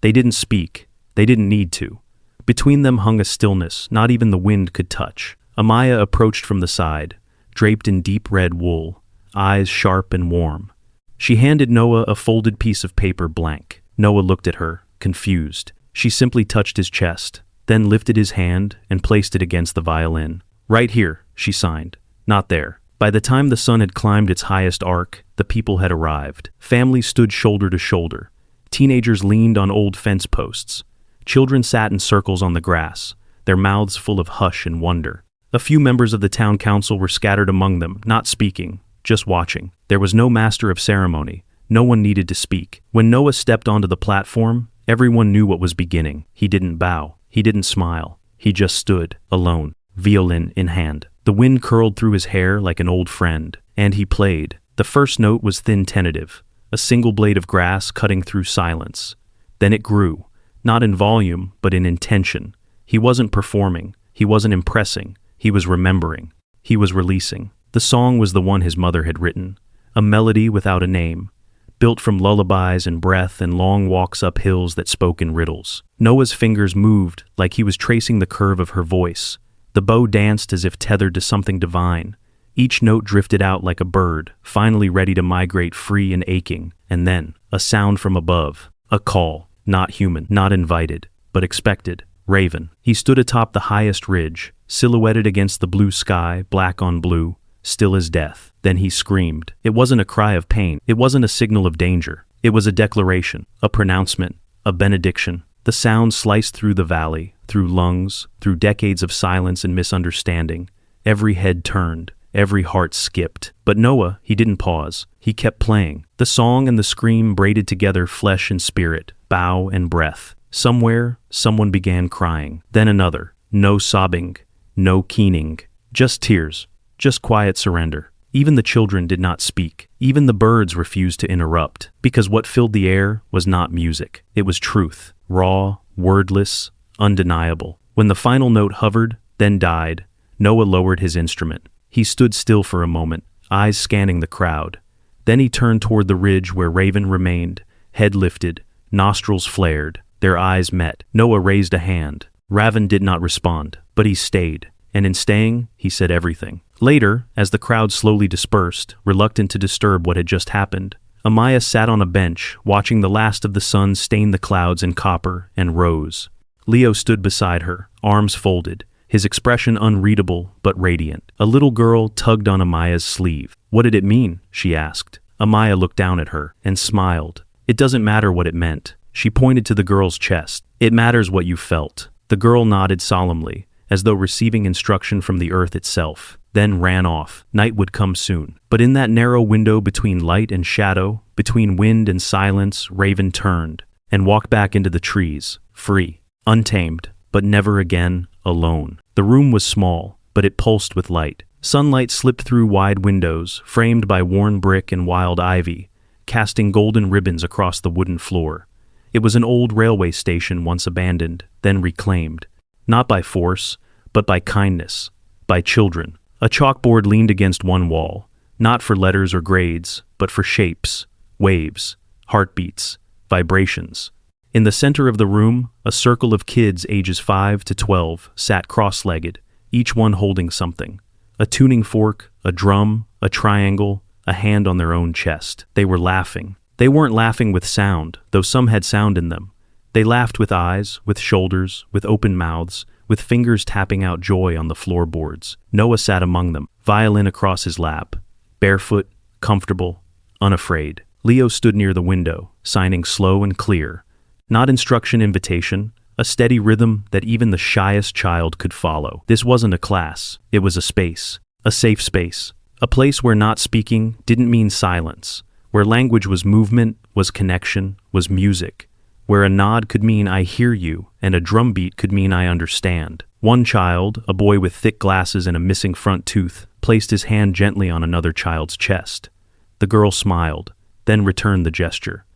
Speaker 1: They didn't speak. They didn't need to. Between them hung a stillness not even the wind could touch. Amaya approached from the side, draped in deep red wool, eyes sharp and warm. She handed Noah a folded piece of paper blank. Noah looked at her, confused. She simply touched his chest, then lifted his hand and placed it against the violin. "Right here," she signed. "Not there." By the time the sun had climbed its highest arc, the people had arrived. Families stood shoulder to shoulder. Teenagers leaned on old fence posts. Children sat in circles on the grass, their mouths full of hush and wonder. A few members of the town council were scattered among them, not speaking, just watching. There was no master of ceremony. No one needed to speak. When Noah stepped onto the platform, everyone knew what was beginning. He didn't bow. He didn't smile. He just stood, alone, violin in hand. The wind curled through his hair like an old friend, and he played. The first note was thin, tentative, a single blade of grass cutting through silence. Then it grew, not in volume, but in intention. He wasn't performing. He wasn't impressing. He was remembering. He was releasing. The song was the one his mother had written, a melody without a name, built from lullabies and breath and long walks up hills that spoke in riddles. Noah's fingers moved like he was tracing the curve of her voice. The bow danced as if tethered to something divine. Each note drifted out like a bird, finally ready to migrate free and aching. And then, a sound from above. A call. Not human, not invited, but expected. Raven. He stood atop the highest ridge, silhouetted against the blue sky, black on blue, still as death. Then he screamed. It wasn't a cry of pain. It wasn't a signal of danger. It was a declaration, a pronouncement, a benediction. The sound sliced through the valley, through lungs, through decades of silence and misunderstanding. Every head turned, every heart skipped. But Noah, he didn't pause. He kept playing. The song and the scream braided together flesh and spirit, bow and breath. Somewhere, someone began crying. Then another. No sobbing, no keening. Just tears, just quiet surrender. Even the children did not speak. Even the birds refused to interrupt, because what filled the air was not music. It was truth, raw, wordless, undeniable. When the final note hovered, then died, Noah lowered his instrument. He stood still for a moment, eyes scanning the crowd. Then he turned toward the ridge where Raven remained, head lifted, nostrils flared. Their eyes met. Noah raised a hand. Raven did not respond, but he stayed. And in staying, he said everything. Later, as the crowd slowly dispersed, reluctant to disturb what had just happened, Amaya sat on a bench, watching the last of the sun stain the clouds in copper and rose. Leo stood beside her, arms folded, his expression unreadable but radiant. A little girl tugged on Amaya's sleeve. "What did it mean?" she asked. Amaya looked down at her and smiled. "It doesn't matter what it meant." She pointed to the girl's chest. "It matters what you felt." The girl nodded solemnly, as though receiving instruction from the earth itself. then ran off. Night would come soon. But in that narrow window between light and shadow, between wind and silence, Raven turned and walked back into the trees, free, untamed, but never again alone. The room was small, but it pulsed with light. Sunlight slipped through wide windows, framed by worn brick and wild ivy, casting golden ribbons across the wooden floor. It was an old railway station once abandoned, then reclaimed, not by force, but by kindness, by children. A chalkboard leaned against one wall, not for letters or grades, but for shapes, waves, heartbeats, vibrations. In the center of the room, a circle of kids ages 5 to 12 sat cross-legged, each one holding something. A tuning fork, a drum, a triangle, a hand on their own chest. They were laughing. They weren't laughing with sound, though some had sound in them. They laughed with eyes, with shoulders, with open mouths, with fingers tapping out joy on the floorboards. Noah sat among them, violin across his lap, barefoot, comfortable, unafraid. Leo stood near the window, signing slow and clear. Not instruction invitation, a steady rhythm that even the shyest child could follow. This wasn't a class, it was a space, a safe space, a place where not speaking didn't mean silence, where language was movement, was connection, was music, where a nod could mean I hear you and a drum beat could mean I understand. One child, a boy with thick glasses and a missing front tooth, placed his hand gently on another child's chest. The girl smiled, then returned the gesture.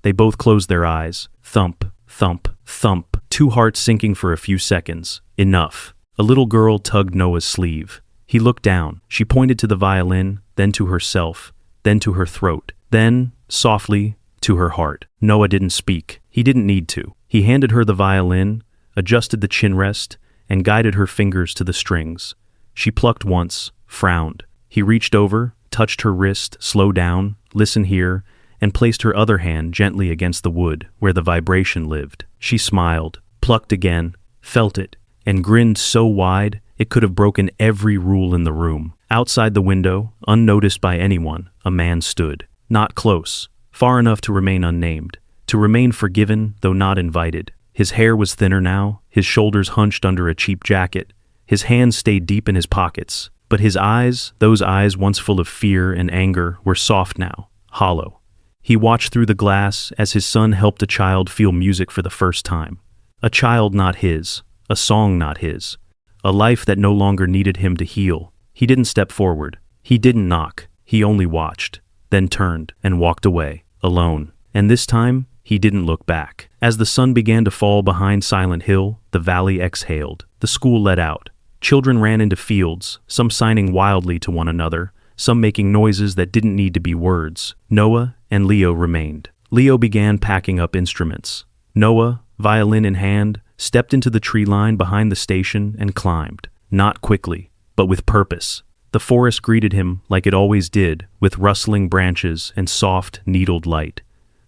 Speaker 1: They both closed their eyes. Thump, thump, thump. Two hearts sinking for a few seconds. Enough. A little girl tugged Noah's sleeve. He looked down. She pointed to the violin, then to herself, then to her throat, then, softly, to her heart. Noah didn't speak. He didn't need to. He handed her the violin, adjusted the chin rest, and guided her fingers to the strings. She plucked once, frowned. He reached over, touched her wrist, slowed down, listen here, and placed her other hand gently against the wood where the vibration lived. She smiled, plucked again, felt it, and grinned so wide it could have broken every rule in the room. Outside the window, unnoticed by anyone, a man stood. Not close, far enough to remain unnamed, to remain forgiven though not invited. His hair was thinner now, his shoulders hunched under a cheap jacket. His hands stayed deep in his pockets, but his eyes, those eyes once full of fear and anger, were soft now, hollow. He watched through the glass as his son helped a child feel music for the first time. A child not his, a song not his, a life that no longer needed him to heal. He didn't step forward. He didn't knock. He only watched, then turned and walked away, alone. And this time, he didn't look back. As the sun began to fall behind Silent Hill, the valley exhaled. The school let out. Children ran into fields, some signing wildly to one another, some making noises that didn't need to be words. Noah and Leo remained. Leo began packing up instruments. Noah, violin in hand, stepped into the tree line behind the station and climbed. Not quickly, but with purpose. The forest greeted him like it always did, with rustling branches and soft, needled light.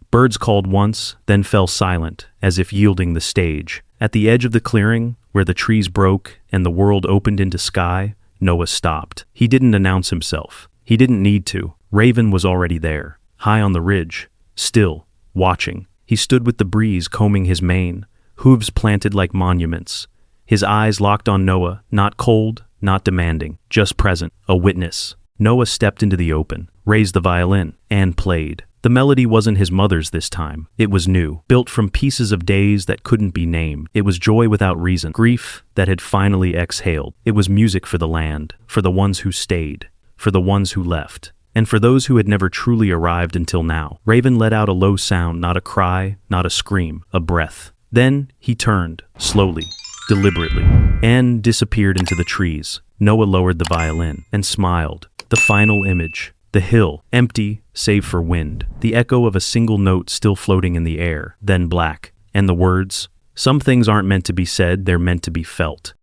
Speaker 1: Birds called once, then fell silent, as if yielding the stage. At the edge of the clearing, where the trees broke and the world opened into sky, Noah stopped. He didn't announce himself. He didn't need to. Raven was already there, high on the ridge, still, watching. He stood with the breeze combing his mane, hooves planted like monuments. His eyes locked on Noah, not cold, not demanding, just present, a witness. Noah stepped into the open, raised the violin, and played. The melody wasn't his mother's this time. It was new, built from pieces of days that couldn't be named. It was joy without reason, grief that had finally exhaled. It was music for the land, for the ones who stayed, for the ones who left, and for those who had never truly arrived until now. Raven let out a low sound, not a cry, not a scream, a breath. Then he turned, slowly, deliberately, and disappeared into the trees. Noah lowered the violin and smiled. The final image. The hill, empty, save for wind. The echo of a single note still floating in the air, then black. And the words? Some things aren't meant to be said, they're meant to be felt.